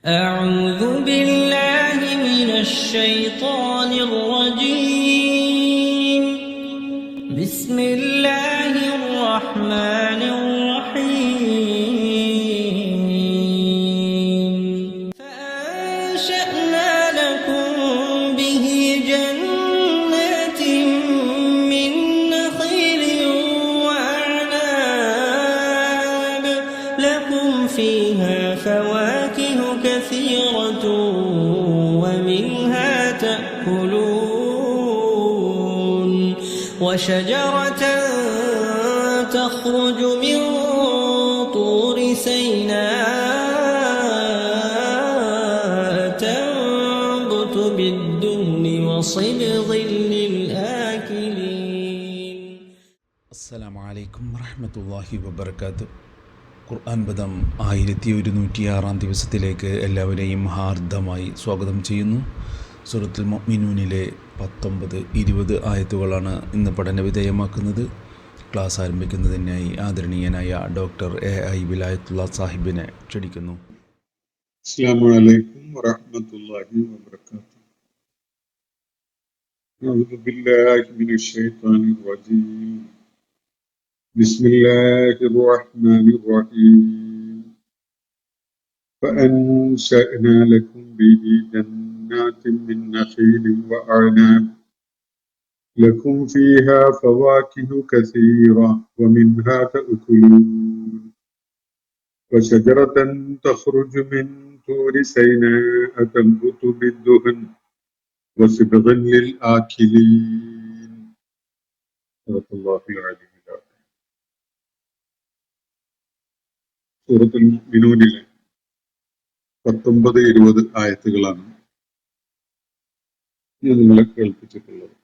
أعوذ بالله من الشيطان الرجيم. بسم الله الرحمن الرحيم. فأنشأنا لكم به جنات من نخيل وأعناب لكم فيها فواكه كثيرة ومنها تأكلون وشجرة تخرج من طور سيناء تنبت بالدهن وصبغ للآكلين. السلام عليكم ورحمة الله وبركاته. ഖുർആൻ പദം 1106 ദിവസത്തിലേക്ക് എല്ലാവരെയും ഹാർദമായി സ്വാഗതം ചെയ്യുന്നു. സൂറത്തുൽ മുഅ്മിനൂനിലെ 19-20 ആയത്തുകളാണ് ഇന്ന് പഠന വിധേയമാക്കുന്നത്. ക്ലാസ് ആരംഭിക്കുന്നതിനായി ആദരണീയനായ ഡോക്ടർ AI വിലായത്തുള്ള സാഹിബിനെ ക്ഷണിക്കുന്നു. അസ്സലാമു അലൈക്കും വറഹ്മത്തുള്ളാഹി വബറകാതുഹു. അഊദു ബില്ലാഹി മിനശ് ശൈത്വാനിർ റജീം. ബിസ്മില്ലാഹിർ റഹ്മാനിർ റഹീം. ഫഅൻശഅനാ ലക്കും ബിഹി ജന്നാത്തിൻ മിൻ നഖീലിൻ വഅഅനാബ് ലക്കും ഫീഹാ ഫവാകിഹു കസീറ വമിൻഹാ തഅകുലൂൻ وشجرة تخرج من طور سيناء تنبت بالدهن وصبغا للآكلين. صدق الله العلي العظيم. സൂറത്തുൽ മുഅ്മിനൂനിലെ 19-20 ആയത്തുകളാണ് ഞാൻ നിങ്ങളെ കേൾപ്പിച്ചിട്ടുള്ളത്.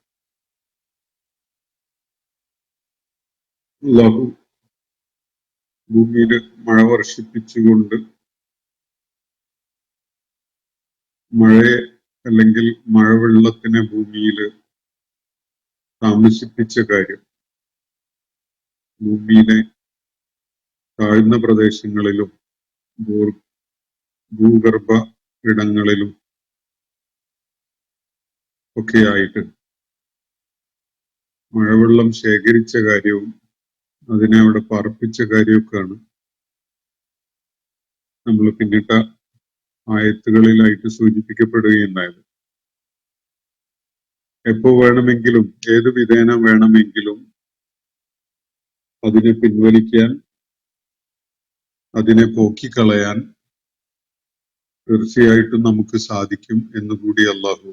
അല്ലാഹു ഭൂമിയിൽ മഴ വർഷിപ്പിച്ചുകൊണ്ട് മഴയെ അല്ലെങ്കിൽ മഴവെള്ളത്തിനെ ഭൂമിയിൽ താമസിപ്പിച്ച കാര്യം, ഭൂമിയിലെ താഴ്ന്ന പ്രദേശങ്ങളിലും ഭൂഗർഭ ഇടങ്ങളിലും ഒക്കെയായിട്ട് മഴവെള്ളം ശേഖരിച്ച കാര്യവും അതിനെ അവിടെ പാർപ്പിച്ച കാര്യമൊക്കെയാണ് നമ്മൾ പിന്നിട്ട ആയത്തുകളിലായിട്ട് സൂചിപ്പിക്കപ്പെടുകയുണ്ടായത്. എപ്പോ വേണമെങ്കിലും ഏതു വിധേന വേണമെങ്കിലും അതിനെ പിൻവലിക്കാൻ, അതിനെ പോക്കിക്കളയാൻ തീർച്ചയായിട്ടും നമുക്ക് സാധിക്കും എന്നുകൂടി അല്ലാഹു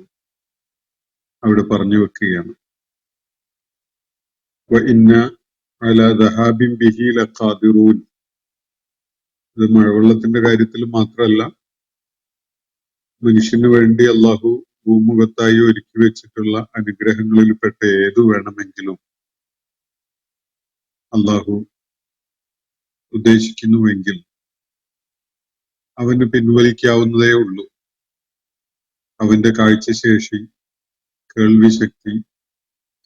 അവിടെ പറഞ്ഞു വെക്കുകയാണ്. വഇന്ന അലാ ദഹാബിൻ ബിഹി ലഖാദിറൂൻ. ഇത് മഴവെള്ളത്തിന്റെ കാര്യത്തിൽ മാത്രമല്ല, മനുഷ്യന് വേണ്ടി അല്ലാഹു ഭൂമുഖത്തായി ഒരുക്കി വെച്ചിട്ടുള്ള അനുഗ്രഹങ്ങളിൽപ്പെട്ട ഏതു വേണമെങ്കിലും അല്ലാഹു ഉദ്ദേശിക്കുന്നുവെങ്കിൽ അവന് പിൻവലിക്കാവുന്നതേ ഉള്ളൂ. അവന്റെ കാഴ്ചശേഷി, കേൾവിശക്തി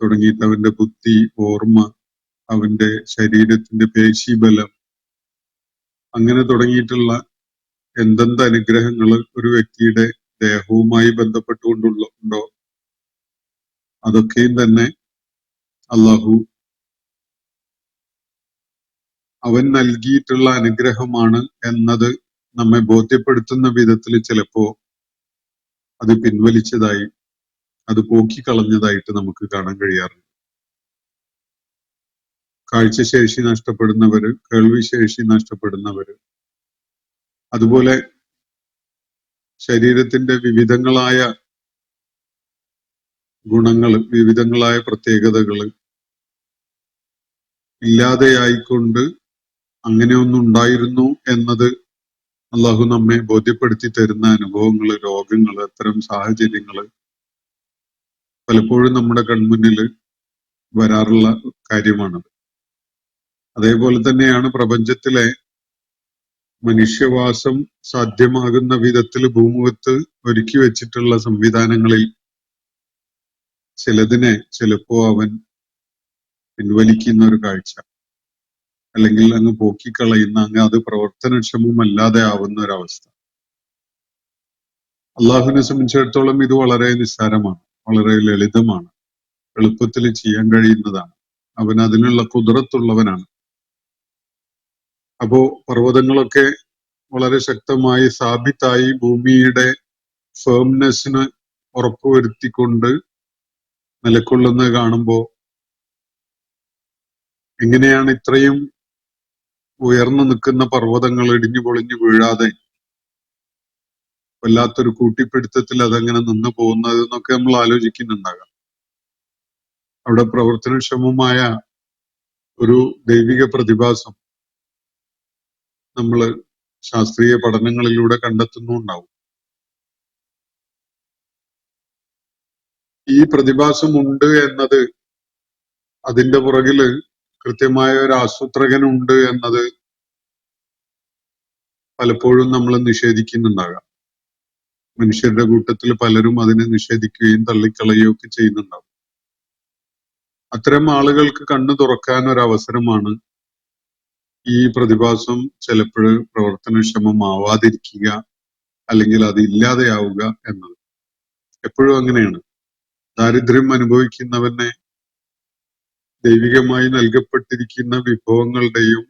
തുടങ്ങിയിട്ട് അവന്റെ ബുദ്ധി, ഓർമ്മ, അവന്റെ ശരീരത്തിന്റെ പേശീബലം, അങ്ങനെ തുടങ്ങിയിട്ടുള്ള എന്തെന്ത് അനുഗ്രഹങ്ങൾ ഒരു വ്യക്തിയുടെ ദേഹവുമായി ബന്ധപ്പെട്ടുകൊണ്ടുണ്ടോ അതൊക്കെയും തന്നെ അല്ലാഹു അവൻ നൽകിയിട്ടുള്ള അനുഗ്രഹമാണ് എന്നത് നമ്മെ ബോധ്യപ്പെടുത്തുന്ന വിധത്തിൽ ചിലപ്പോ അത് പിൻവലിച്ചതായി, അത് പോക്കിക്കളഞ്ഞതായിട്ട് നമുക്ക് കാണാൻ കഴിയാറുണ്ട്. കാഴ്ചശേഷി നഷ്ടപ്പെടുന്നവര്, കേൾവിശേഷി നഷ്ടപ്പെടുന്നവര്, അതുപോലെ ശരീരത്തിന്റെ വിവിധങ്ങളായ ഗുണങ്ങള്, വിവിധങ്ങളായ പ്രത്യേകതകള് ഇല്ലാതെയായിക്കൊണ്ട് അങ്ങനെ ഒന്നുണ്ടായിരുന്നു എന്നത് അല്ലാഹു നമ്മെ ബോധ്യപ്പെടുത്തി തരുന്ന അനുഭവങ്ങള്, രോഗങ്ങള്, അത്തരം സാഹചര്യങ്ങള് പലപ്പോഴും നമ്മുടെ കൺമുന്നിൽ വരാറുള്ള കാര്യമാണത്. അതേപോലെ തന്നെയാണ് പ്രപഞ്ചത്തിലെ മനുഷ്യവാസം സാധ്യമാകുന്ന വിധത്തിൽ ഭൂമുഖത്ത് ഒരുക്കി വെച്ചിട്ടുള്ള സംവിധാനങ്ങളിൽ ചിലതിനെ ചിലപ്പോ അവൻ പിൻവലിക്കുന്ന ഒരു കാഴ്ച, അല്ലെങ്കിൽ അങ്ങ് പോക്കിക്കളയുന്ന, അങ്ങ് അത് പ്രവർത്തനക്ഷമമല്ലാതെ ആവുന്ന ഒരവസ്ഥ. അള്ളാഹുവിനെ സംബന്ധിച്ചിടത്തോളം ഇത് വളരെ നിസ്സാരമാണ്, വളരെ ലളിതമാണ്, എളുപ്പത്തിൽ ചെയ്യാൻ കഴിയുന്നതാണ്. അവൻ അതിനുള്ള കുദ്റത്തുള്ളവനാണ്. അപ്പോ പർവ്വതങ്ങളൊക്കെ വളരെ ശക്തമായി സ്ഥാപിതായി ഭൂമിയുടെ ഫേംനെസ്സിന് ഉറപ്പുവരുത്തിക്കൊണ്ട് നിലകൊള്ളുന്നത് കാണുമ്പോൾ എങ്ങനെയാണ് ഇത്രയും ഉയർന്നു നിൽക്കുന്ന പർവ്വതങ്ങൾ ഇടിഞ്ഞു പൊളിഞ്ഞു വീഴാതെ വല്ലാത്തൊരു കൂട്ടിപ്പിടുത്തത്തിൽ അതെങ്ങനെ നിന്ന് പോകുന്നത് എന്നൊക്കെ നമ്മൾ ആലോചിക്കുന്നുണ്ടാകാം. അവിടെ പ്രവർത്തനക്ഷമമായ ഒരു ദൈവിക പ്രതിഭാസം നമ്മൾ ശാസ്ത്രീയ പഠനങ്ങളിലൂടെ കണ്ടെത്തുന്നുണ്ടാവും. ഈ പ്രതിഭാസം ഉണ്ട് എന്നത്, അതിന്റെ പുറകില് കൃത്യമായ ഒരു ആസൂത്രകനുണ്ട് എന്നത് പലപ്പോഴും നമ്മൾ നിഷേധിക്കുന്നുണ്ടാകാം. മനുഷ്യരുടെ കൂട്ടത്തിൽ പലരും അതിനെ നിഷേധിക്കുകയും തള്ളിക്കളയുകയും ഒക്കെ ചെയ്യുന്നുണ്ടാവും. അത്തരം ആളുകൾക്ക് കണ്ണു തുറക്കാൻ ഒരു അവസരമാണ് ഈ പ്രതിഭാസം ചിലപ്പോൾ പ്രവർത്തനക്ഷമമാവാതിരിക്കുക, അല്ലെങ്കിൽ അത് ഇല്ലാതെയാവുക എന്നത്. എപ്പോഴും അങ്ങനെയാണ്. ദാരിദ്ര്യം അനുഭവിക്കുന്നവനെ ദൈവികമായി നൽകപ്പെട്ടിരിക്കുന്ന വിഭവങ്ങളുടെയും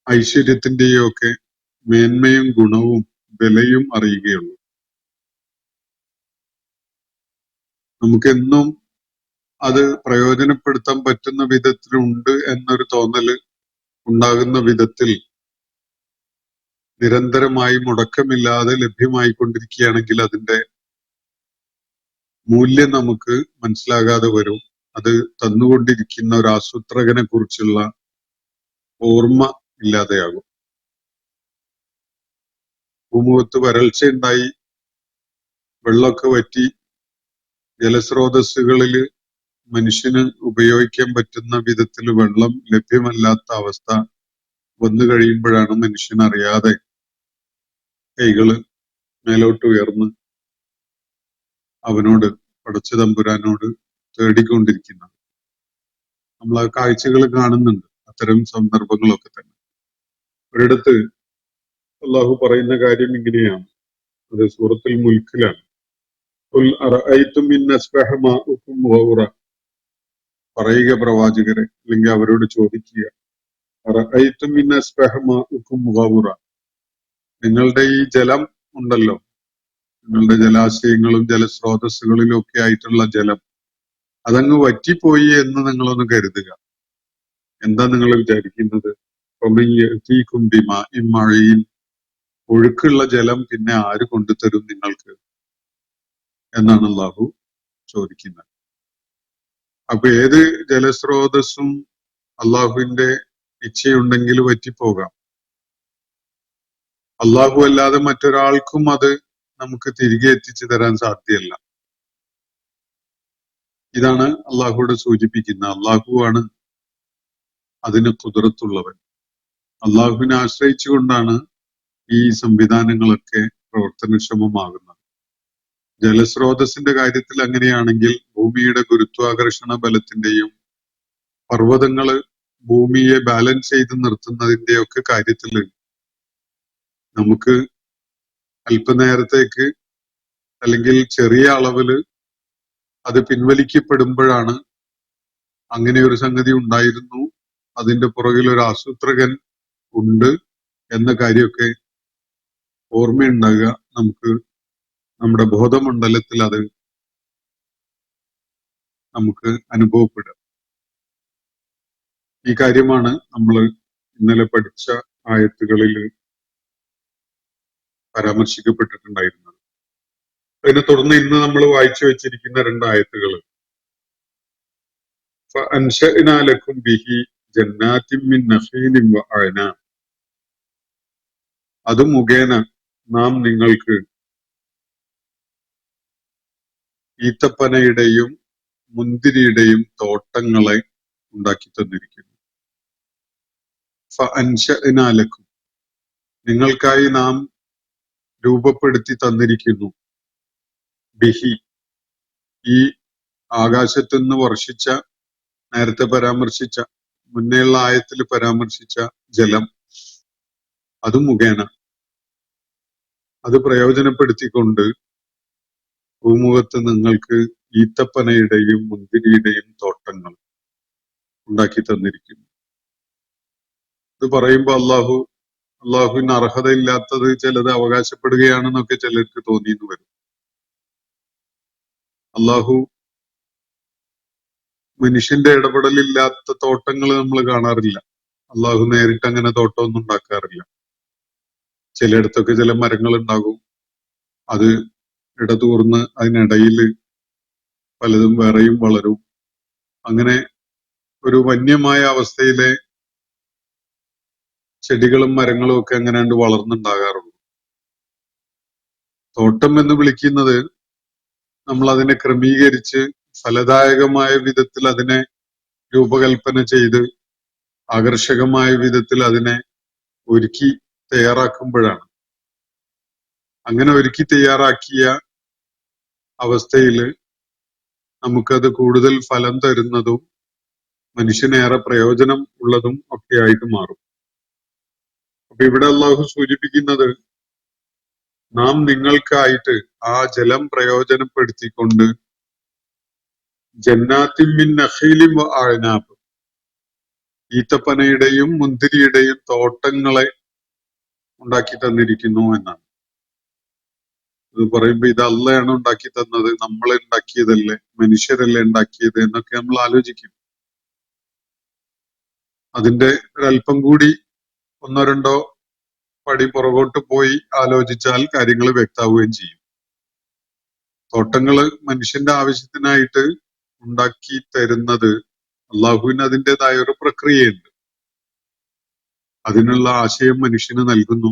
ഐശ്വര്യത്തിന്റെയും ഒക്കെ മേന്മയും ഗുണവും വിലയും അറിയുകയുള്ളൂ. നമുക്കെന്നും അത് പ്രയോജനപ്പെടുത്താൻ പറ്റുന്ന വിധത്തിലുണ്ട് എന്നൊരു തോന്നല് ഉണ്ടാകുന്ന വിധത്തിൽ നിരന്തരമായി മുടക്കമില്ലാതെ ലഭ്യമായിക്കൊണ്ടിരിക്കുകയാണെങ്കിൽ അതിന്റെ മൂല്യം നമുക്ക് മനസ്സിലാകാതെ വരും. അത് തന്നുകൊണ്ടിരിക്കുന്ന ഒരു ആസൂത്രകനെ കുറിച്ചുള്ള ഓർമ്മ ഇല്ലാതെയാകും. ഭൂമുഖത്ത് വരൾച്ചയുണ്ടായി, വെള്ളമൊക്കെ വറ്റി, ജലസ്രോതസ്സുകളില് മനുഷ്യന് ഉപയോഗിക്കാൻ പറ്റുന്ന വിധത്തിൽ വെള്ളം ലഭ്യമല്ലാത്ത അവസ്ഥ വന്നു കഴിയുമ്പോഴാണ് മനുഷ്യൻ അറിയാതെ കൈകള് മേലോട്ട് ഉയർന്ന് അവനോട്, പടച്ച തമ്പുരാനോട് തേടിക്കൊണ്ടിരിക്കുന്നത്. നമ്മൾ ആ കാഴ്ചകൾ കാണുന്നുണ്ട്, അത്തരം സന്ദർഭങ്ങളൊക്കെ തന്നെ. ഒരിടത്ത് അള്ളാഹു പറയുന്ന കാര്യം ഇങ്ങനെയാണ്, അത് സൂറത്തുൽ മുൽക്കിലാണ്. പറയുക പ്രവാചകരെ, അല്ലെങ്കിൽ അവരോട് ചോദിക്കുക, നിങ്ങളുടെ ഈ ജലം ഉണ്ടല്ലോ, നിങ്ങളുടെ ജലാശയങ്ങളും ജലസ്രോതസ്സുകളിലും ഒക്കെ ആയിട്ടുള്ള ജലം അതങ്ങ് വറ്റിപ്പോയി എന്ന് നിങ്ങളൊന്ന് കരുതുക. എന്താ നിങ്ങൾ വിചാരിക്കുന്നത്? മഴയിൽ ഒഴുക്കുള്ള ജലം പിന്നെ ആര് കൊണ്ടുതരും നിങ്ങൾക്ക് എന്നാണ് അള്ളാഹു ചോദിക്കുന്നത്. അപ്പൊ ഏത് ജലസ്രോതസ്സും അള്ളാഹുവിന്റെ ഇച്ഛയുണ്ടെങ്കിൽ വറ്റിപ്പോകാം. അള്ളാഹു അല്ലാതെ മറ്റൊരാൾക്കും അത് നമുക്ക് തിരികെ എത്തിച്ചു തരാൻ സാധ്യമല്ല. ഇതാണ് അള്ളാഹുവിടെ സൂചിപ്പിക്കുന്നത്. അള്ളാഹുവാണ് അതിന് കുതിരത്തുള്ളവൻ. അള്ളാഹുവിനെ ആശ്രയിച്ചുകൊണ്ടാണ് ഈ സംവിധാനങ്ങളൊക്കെ പ്രവർത്തനക്ഷമമാകുന്നത്. ജലസ്രോതസ്സിന്റെ കാര്യത്തിൽ അങ്ങനെയാണെങ്കിൽ ഭൂമിയുടെ ഗുരുത്വാകർഷണ ബലത്തിന്റെയും പർവ്വതങ്ങള് ഭൂമിയെ ബാലൻസ് ചെയ്ത് നിർത്തുന്നതിന്റെയൊക്കെ കാര്യത്തില് നമുക്ക് അല്പനേരത്തേക്ക് അല്ലെങ്കിൽ ചെറിയ അളവില് അത് പിൻവലിക്കപ്പെടുമ്പോഴാണ് അങ്ങനെ ഒരു സംഗതി ഉണ്ടായിരുന്നു, അതിന്റെ പുറകിൽ ഒരു ആസൂത്രകൻ ഉണ്ട് എന്ന കാര്യമൊക്കെ ഓർമ്മയുണ്ടാകുക. നമുക്ക് നമ്മുടെ ബോധമണ്ഡലത്തിൽ അത് നമുക്ക് അനുഭവപ്പെടുക. ഈ കാര്യമാണ് നമ്മൾ ഇന്നലെ പഠിച്ച ആയത്തുകളിൽ പരാമർശിക്കപ്പെട്ടിട്ടുണ്ടായിരുന്നത്. അതിനെ തുടർന്ന് ഇന്ന് നമ്മൾ വായിച്ചു വെച്ചിരിക്കുന്ന 2 ആയത്തുകൾ, ഫഅൻശഅനാലക്കും ബിഹി ജന്നാത്തിൻ മിൻ നഖീലിൻ വഅനാം, അത് മുഖേന നാം നിങ്ങൾക്ക് ഈത്തപ്പനയുടെയും മുന്തിരിയുടെയും തോട്ടങ്ങളെ ഉണ്ടാക്കി തന്നിരിക്കുന്നു. ഫഅൻശഅനാലക്കും, നിങ്ങൾക്കായി നാം രൂപപ്പെടുത്തി തന്നിരിക്കുന്നു, ബിഹി, ഈ ആകാശത്തുനിന്ന് വർഷിച്ച, നേരത്തെ പരാമർശിച്ച, മുന്നേയുള്ള ആയത്തിൽ പരാമർശിച്ച ജലം, അത് മുഖേന, അത് പ്രയോജനപ്പെടുത്തിക്കൊണ്ട് ഭൂമുഖത്ത് നിങ്ങൾക്ക് ഈത്തപ്പനയുടെയും മുന്തിരിയുടെയും തോട്ടങ്ങൾ ഉണ്ടാക്കി തന്നിരിക്കുന്നു. ഇത് പറയുമ്പോൾ അള്ളാഹുവിന് അർഹതയില്ലാത്തത് ചിലത് അവകാശപ്പെടുകയാണെന്നൊക്കെ ചിലർക്ക് തോന്നിയെന്ന് വരും. അള്ളാഹു മനുഷ്യന്റെ ഇടപെടലില്ലാത്ത തോട്ടങ്ങൾ നമ്മൾ കാണാറില്ല. അള്ളാഹു നേരിട്ട് അങ്ങനെ തോട്ടമൊന്നും ഉണ്ടാക്കാറില്ല. ചിലയിടത്തൊക്കെ ചില മരങ്ങൾ ഉണ്ടാകും, അത് ഇടതൂർന്ന് അതിനിടയിൽ പലതും വേറെയും വളരും. അങ്ങനെ ഒരു വന്യമായ അവസ്ഥയിലെ ചെടികളും മരങ്ങളും ഒക്കെ അങ്ങനെ വളർന്നുണ്ടാകാറുള്ളൂ. തോട്ടം എന്ന് വിളിക്കുന്നത് നമ്മൾ അതിനെ ക്രമീകരിച്ച് ഫലദായകമായ വിധത്തിൽ അതിനെ രൂപകൽപ്പന ചെയ്ത് ആകർഷകമായ വിധത്തിൽ അതിനെ ഒരുക്കി തയ്യാറാക്കുമ്പോഴാണ്. അങ്ങനെ ഒരുക്കി തയ്യാറാക്കിയ അവസ്ഥയിൽ നമുക്കത് കൂടുതൽ ഫലം തരുന്നതും മനുഷ്യനേറെ പ്രയോജനം ഉള്ളതും ഒക്കെ ആയിട്ട് മാറും. അപ്പൊ ഇവിടെ അള്ളാഹു സൂചിപ്പിക്കുന്നത്, നാം നിങ്ങൾക്കായിട്ട് ആ ജലം പ്രയോജനപ്പെടുത്തിക്കൊണ്ട് ജന്നാത്തിൻ മിൻ നഖീലിൻ വ അഅ്നാബ്, ഈത്തപ്പനയുടെയും മുന്തിരിയുടെയും തോട്ടങ്ങളെ ഉണ്ടാക്കി തന്നിരിക്കുന്നു എന്നാണ്. ഇത് പറയുമ്പോ ഇത് അള്ളയാണ് ഉണ്ടാക്കി തന്നത്, നമ്മൾ ഉണ്ടാക്കിയതല്ലേ, മനുഷ്യരല്ലേ ഉണ്ടാക്കിയത് എന്നൊക്കെ നമ്മൾ ആലോചിക്കും. അതിന്റെ ഒരല്പം കൂടി ഒന്നോ രണ്ടോ പടി പുറകോട്ട് പോയി ആലോചിച്ചാൽ കാര്യങ്ങൾ വ്യക്തമാവുകയും ചെയ്യും. തോട്ടങ്ങള് മനുഷ്യന്റെ ആവശ്യത്തിനായിട്ട് ഉണ്ടാക്കി തരുന്നത് അള്ളാഹുവിന് അതിൻ്റെതായ ഒരു പ്രക്രിയയുണ്ട്. അതിനുള്ള ആശയം മനുഷ്യന് നൽകുന്നു,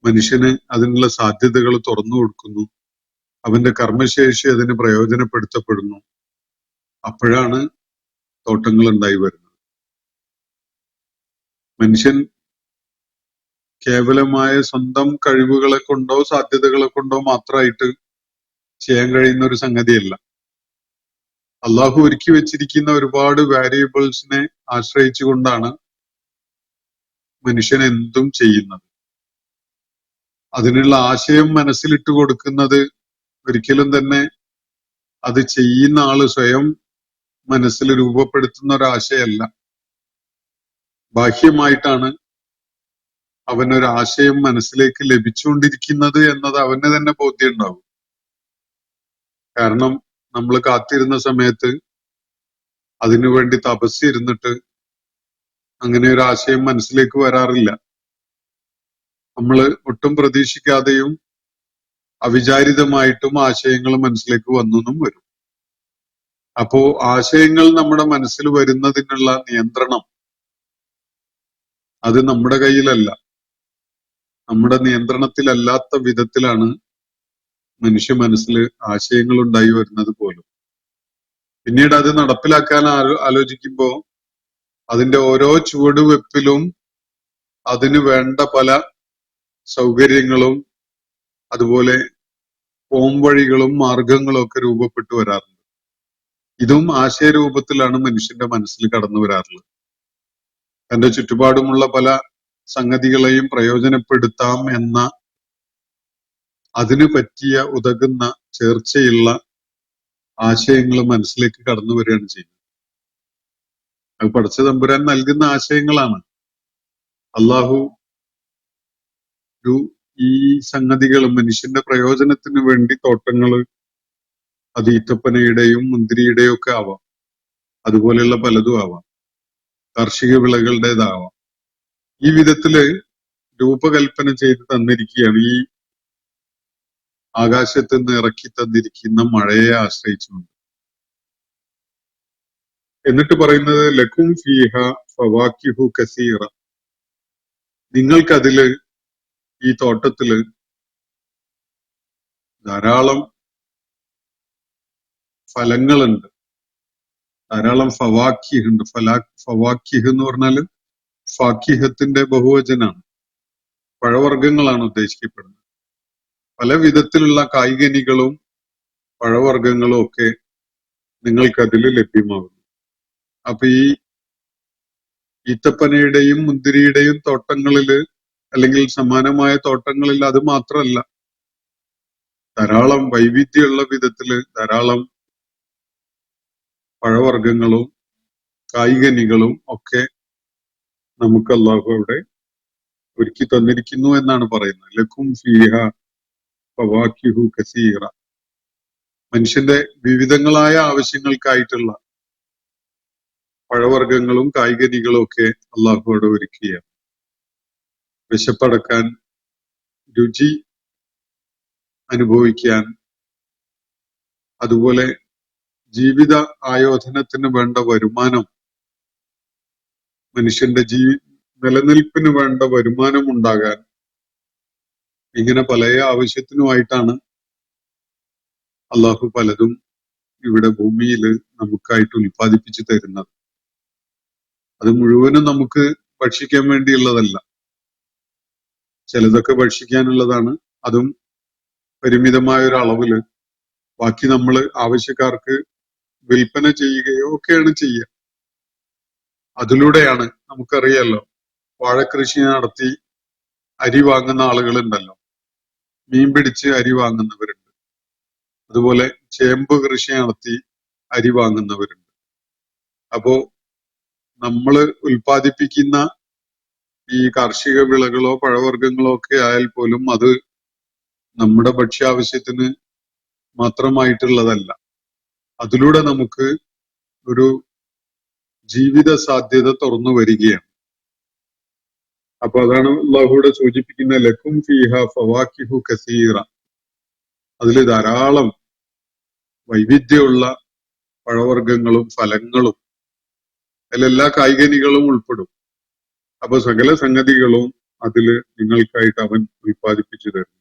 മനുഷ്യന് അതിനുള്ള സാധ്യതകൾ തുറന്നു കൊടുക്കുന്നു, അവന്റെ കർമ്മശേഷി അതിന് പ്രയോജനപ്പെടുത്തപ്പെടുന്നു. അപ്പോഴാണ് തോട്ടങ്ങൾ ഉണ്ടായി വരുന്നത്. മനുഷ്യൻ കേവലമായ സ്വന്തം കഴിവുകളെ കൊണ്ടോ സാധ്യതകളെ കൊണ്ടോ മാത്രമായിട്ട് ചെയ്യാൻ കഴിയുന്ന ഒരു സംഗതിയല്ല. അള്ളാഹു ഒരുക്കി വെച്ചിരിക്കുന്ന ഒരുപാട് വാരിയബിൾസിനെ ആശ്രയിച്ചുകൊണ്ടാണ് മനുഷ്യൻ എന്തും ചെയ്യുന്നത്. അതിനുള്ള ആശയം മനസ്സിലിട്ട് കൊടുക്കുന്നത് ഒരിക്കലും തന്നെ അത് ചെയ്യുന്ന ആള് സ്വയം മനസ്സിൽ രൂപപ്പെടുത്തുന്ന ഒരാശയമല്ല. ബാഹ്യമായിട്ടാണ് അവനൊരു ആശയം മനസ്സിലേക്ക് ലഭിച്ചുകൊണ്ടിരിക്കുന്നത് എന്നത് അവന് തന്നെ ബോധ്യം ഉണ്ടാവും. കാരണം നമ്മൾ കാത്തിരുന്ന സമയത്ത് അതിനുവേണ്ടി തപസ്സിരുന്നിട്ട് അങ്ങനെ ഒരു ആശയം മനസ്സിലേക്ക് വരാറില്ല. നമ്മൾ ഒട്ടും പ്രതീക്ഷിക്കാതെയും അവിചാരിതമായിട്ടും ആശയങ്ങൾ മനസ്സിലേക്ക് വന്നെന്നും വരും. അപ്പോ ആശയങ്ങൾ നമ്മുടെ മനസ്സിൽ വരുന്നതിനുള്ള നിയന്ത്രണം അത് നമ്മുടെ കയ്യിലല്ല, നമ്മുടെ നിയന്ത്രണത്തിലല്ലാത്ത വിധത്തിലാണ് മനുഷ്യ മനസ്സിൽ ആശയങ്ങൾ ഉണ്ടായി വരുന്നത് പോലും. പിന്നീട് അത് നടപ്പിലാക്കാൻ ആലോചിക്കുമ്പോ അതിന്റെ ഓരോ ചുവടുവെപ്പിലും അതിന് വേണ്ട പല സൗകര്യങ്ങളും അതുപോലെ പോംവഴികളും മാർഗങ്ങളും ഒക്കെ രൂപപ്പെട്ടു വരാറുണ്ട്. ഇതും ആശയരൂപത്തിലാണ് മനുഷ്യന്റെ മനസ്സിൽ കടന്നു വരാറുള്ളത്. തന്റെ ചുറ്റുപാടുമുള്ള പല സംഗതികളെയും പ്രയോജനപ്പെടുത്താം എന്ന അതിന് പറ്റിയ ഉതകുന്ന ചേർച്ചയുള്ള ആശയങ്ങൾ മനസ്സിലേക്ക് കടന്നു വരികയാണ് ചെയ്യുന്നത്. അത് പടച്ച തമ്പുരാൻ നൽകുന്ന ആശയങ്ങളാണ്. അള്ളാഹു ഈ സംഗതികൾ മനുഷ്യന്റെ പ്രയോജനത്തിന് വേണ്ടി തോട്ടങ്ങള് അത് ഈത്തപ്പനയുടെയും മുന്തിരിയുടെയും ഒക്കെ ആവാം, അതുപോലെയുള്ള പലതും ആവാം, കാർഷിക വിളകളുടേതാവാം. ഈ വിധത്തില് രൂപകൽപ്പന ചെയ്ത് തന്നിരിക്കുകയാണ് ഈ ആകാശത്ത് നിന്ന് ഇറക്കി തന്നിരിക്കുന്ന മഴയെ ആശ്രയിച്ചുകൊണ്ട്. എന്നിട്ട് പറയുന്നത് ലക്കും ഫീഹ ഫവാക്കിഹു കസീറ, നിങ്ങൾക്കതില് ഈ തോട്ടത്തില് ധാരാളം ഫലങ്ങളുണ്ട്, ധാരാളം ഫവാക്കിഹ് ഉണ്ട്. ഫവാക്കിഹ് എന്ന് പറഞ്ഞാല് ഫാക്കിഹത്തിന്റെ ബഹുവചനാണ്, പഴവർഗ്ഗങ്ങളാണ് ഉദ്ദേശിക്കപ്പെടുന്നത്. പല വിധത്തിലുള്ള കായ്കനികളും പഴവർഗ്ഗങ്ങളും ഒക്കെ നിങ്ങൾക്കതിൽ ലഭ്യമാകുന്നു. അപ്പൊ ഈ ഈത്തപ്പനയുടെയും മുന്തിരിയുടെയും തോട്ടങ്ങളില് അല്ലെങ്കിൽ സമാനമായ തോട്ടങ്ങളിൽ അത് മാത്രമല്ല, ധാരാളം വൈവിധ്യമുള്ള വിധത്തില് ധാരാളം പഴവർഗ്ഗങ്ങളും കായികനികളും ഒക്കെ നമുക്ക് അള്ളാഹു അവിടെ ഒരുക്കി തന്നിരിക്കുന്നു എന്നാണ് പറയുന്നത്. ലക്കും ഫീഹ ഫവാക്കിഹു കസീറ. മനുഷ്യന്റെ വിവിധങ്ങളായ ആവശ്യങ്ങൾക്കായിട്ടുള്ള പഴവർഗ്ഗങ്ങളും കായികനികളും ഒക്കെ അള്ളാഹു അവിടെ ഒരുക്കുകയാണ്. വിശപ്പടക്കാൻ, രുചി അനുഭവിക്കാൻ, അതുപോലെ ജീവിത ആയോധനത്തിന് വേണ്ട വരുമാനം, മനുഷ്യന്റെ നിലനിൽപ്പിന് വേണ്ട വരുമാനം ഉണ്ടാകാൻ, ഇങ്ങനെ പല ആവശ്യത്തിനുമായിട്ടാണ് അള്ളാഹു പലതും ഇവിടെ ഭൂമിയിൽ നമുക്കായിട്ട് ഉൽപ്പാദിപ്പിച്ചു തരുന്നത്. അത് മുഴുവനും നമുക്ക് ഭക്ഷിക്കാൻ വേണ്ടിയുള്ളതല്ല, ചിലതൊക്കെ ഭക്ഷിക്കാനുള്ളതാണ്. അതും പരിമിതമായ ഒരു അളവില്. ബാക്കി നമ്മൾ ആവശ്യക്കാർക്ക് വിൽപ്പന ചെയ്യുകയോ ഒക്കെയാണ് ചെയ്യുക. അതിലൂടെയാണ്, നമുക്കറിയാലോ, വാഴക്കൃഷി നടത്തി അരി വാങ്ങുന്ന ആളുകളുണ്ടല്ലോ, മീൻ പിടിച്ച് അരി വാങ്ങുന്നവരുണ്ട്, അതുപോലെ ചേമ്പ് കൃഷി നടത്തി അരി വാങ്ങുന്നവരുണ്ട്. അപ്പോ നമ്മൾ ഉൽപ്പാദിപ്പിക്കുന്ന ഈ കാർഷിക വിളകളോ പഴവർഗ്ഗങ്ങളോ ഒക്കെ ആയാൽ പോലും അത് നമ്മുടെ ഭക്ഷ്യാവശ്യത്തിന് മാത്രമായിട്ടുള്ളതല്ല. അതിലൂടെ നമുക്ക് ഒരു ജീവിത സാധ്യത തുറന്നു വരികയാണ്. അപ്പൊ അതാണ് അല്ലാഹുവിടെ സൂചിപ്പിക്കുന്ന ലക്കും ഫീഹ ഫവാക്കിഹു കസീറ. അതിൽ ധാരാളം വൈവിധ്യമുള്ള പഴവർഗ്ഗങ്ങളും ഫലങ്ങളും, അതിലെല്ലാ കായികനികളും ഉൾപ്പെടും. അപ്പൊ സകല സംഗതികളും അതില് നിങ്ങൾക്കായിട്ട് അവൻ ഉൽപ്പാദിപ്പിച്ചു തരുന്നു.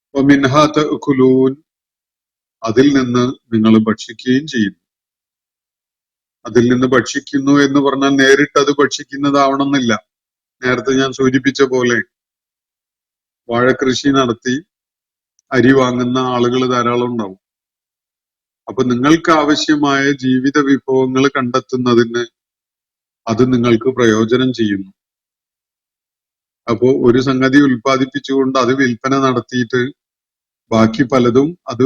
അപ്പൊ മിൻഹാ തഅകുലൂൻ, അതിൽ നിന്ന് നിങ്ങൾ ഭക്ഷിക്കുകയും ചെയ്യുന്നു. അതിൽ നിന്ന് ഭക്ഷിക്കുന്നു എന്ന് പറഞ്ഞാൽ നേരിട്ട് അത് ഭക്ഷിക്കുന്നതാവണമെന്നില്ല. നേരത്തെ ഞാൻ സൂചിപ്പിച്ച പോലെ വാഴക്കൃഷി നടത്തി അരി വാങ്ങുന്ന ആളുകൾ ധാരാളം ഉണ്ടാവും. അപ്പൊ നിങ്ങൾക്ക് ആവശ്യമായ ജീവിത വിഭവങ്ങൾ കണ്ടെത്തുന്നതിന് അത് നിങ്ങൾക്ക് പ്രയോജനം ചെയ്യുന്നു. അപ്പോ ഒരു സംഗതി ഉൽപ്പാദിപ്പിച്ചുകൊണ്ട് അത് വിൽപ്പന നടത്തിയിട്ട് ബാക്കി പലതും അത്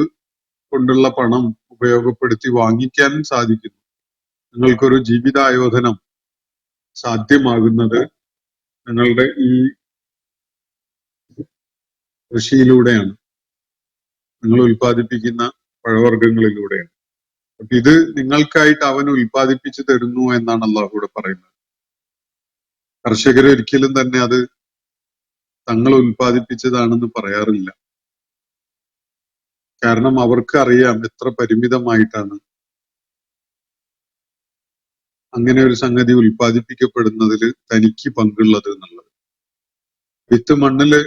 കൊണ്ടുള്ള പണം ഉപയോഗപ്പെടുത്തി വാങ്ങിക്കാൻ സാധിക്കുന്നു. നിങ്ങൾക്കൊരു ജീവിതായോധനം സാധ്യമാകുന്നത് നിങ്ങളുടെ ഈ കൃഷിയിലൂടെയാണ്, നിങ്ങൾ ഉൽപ്പാദിപ്പിക്കുന്ന പഴവർഗ്ഗങ്ങളിലൂടെയാണ്. അപ്പൊ ഇത് നിങ്ങൾക്കായിട്ട് അവൻ ഉൽപ്പാദിപ്പിച്ചു തരുന്നു എന്നാണ് അള്ളാഹു ഇവിടെ പറയുന്നത്. കർഷകർ ഒരിക്കലും തന്നെ അത് തങ്ങൾ ഉൽപ്പാദിപ്പിച്ചതാണെന്ന് പറയാറില്ല. കാരണം അവർക്ക് അറിയാം എത്ര പരിമിതമായിട്ടാണ് അങ്ങനെ ഒരു സംഗതി ഉൽപ്പാദിപ്പിക്കപ്പെടുന്നതിൽ തനിക്ക് പങ്കുള്ളത് എന്നുള്ളത്. വിത്ത് മണ്ണില്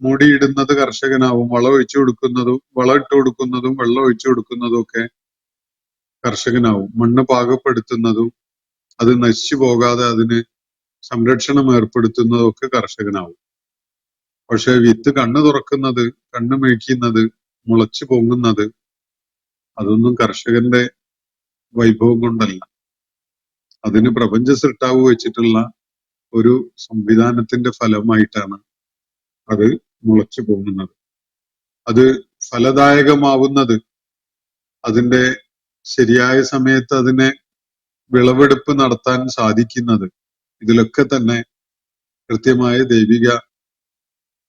മൂടിയിടുന്നത് കർഷകനാവും, വളം ഇട്ട് കൊടുക്കുന്നതും വെള്ളം ഒഴിച്ചു കൊടുക്കുന്നതും ഒക്കെ കർഷകനാവും. മണ്ണ് പാകപ്പെടുത്തുന്നതും അത് നശിച്ചു പോകാതെ അതിന് സംരക്ഷണം ഏർപ്പെടുത്തുന്നതും ഒക്കെ കർഷകനാവും. പക്ഷെ വിത്ത് കണ്ണ് തുറക്കുന്നത്, കണ്ണ് മേയ്ക്കുന്നത്, മുളച്ചു പൊങ്ങുന്നത് അതൊന്നും കർഷകന്റെ വൈഭവം കൊണ്ടല്ല. അതിന് പ്രപഞ്ച സൃഷ്ടാവ് വെച്ചിട്ടുള്ള ഒരു സംവിധാനത്തിന്റെ ഫലമായിട്ടാണ് അത് മുളച്ചു പൊങ്ങുന്നത്. അത് ഫലദായകമാവുന്നത്, അതിന്റെ ശരിയായ സമയത്ത് അതിനെ വിളവെടുപ്പ് നടത്താൻ സാധിക്കുന്നത്, ഇതിലൊക്കെ തന്നെ കൃത്യമായ ദൈവിക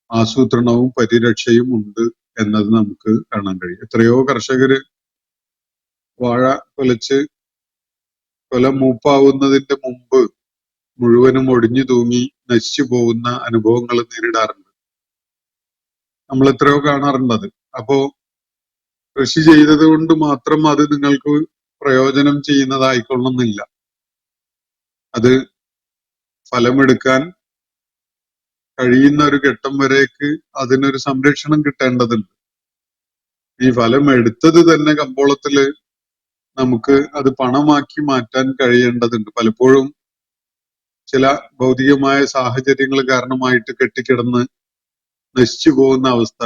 ആസൂത്രണവും പരിരക്ഷയും ഉണ്ട് എന്നത് നമുക്ക് കാണാൻ കഴിയും. എത്രയോ കർഷകര് വാഴ കൊല മൂപ്പാവുന്നതിന്റെ മുമ്പ് മുഴുവനും ഒടിഞ്ഞു തൂങ്ങി നശിച്ചു പോകുന്ന അനുഭവങ്ങൾ നേരിടാറുണ്ട്. നമ്മൾ എത്രയോ കാണാറുണ്ടത്. അപ്പോ കൃഷി ചെയ്തത് കൊണ്ട് മാത്രം അത് നിങ്ങൾക്ക് പ്രയോജനം ചെയ്യുന്നതായിക്കൊള്ളുന്നില്ല. അത് ഫലമെടുക്കാൻ കഴിയുന്ന ഒരു ഘട്ടം വരേക്ക് അതിനൊരു സംരക്ഷണം കിട്ടേണ്ടതുണ്ട്. ഈ ഫലം എടുത്തത് തന്നെ കമ്പോളത്തില് നമുക്ക് അത് പണമാക്കി മാറ്റാൻ കഴിയേണ്ടതുണ്ട്. പലപ്പോഴും ചില ഭൗതികമായ സാഹചര്യങ്ങൾ കാരണമായിട്ട് കെട്ടിക്കിടന്ന് നശിച്ചു പോകുന്ന അവസ്ഥ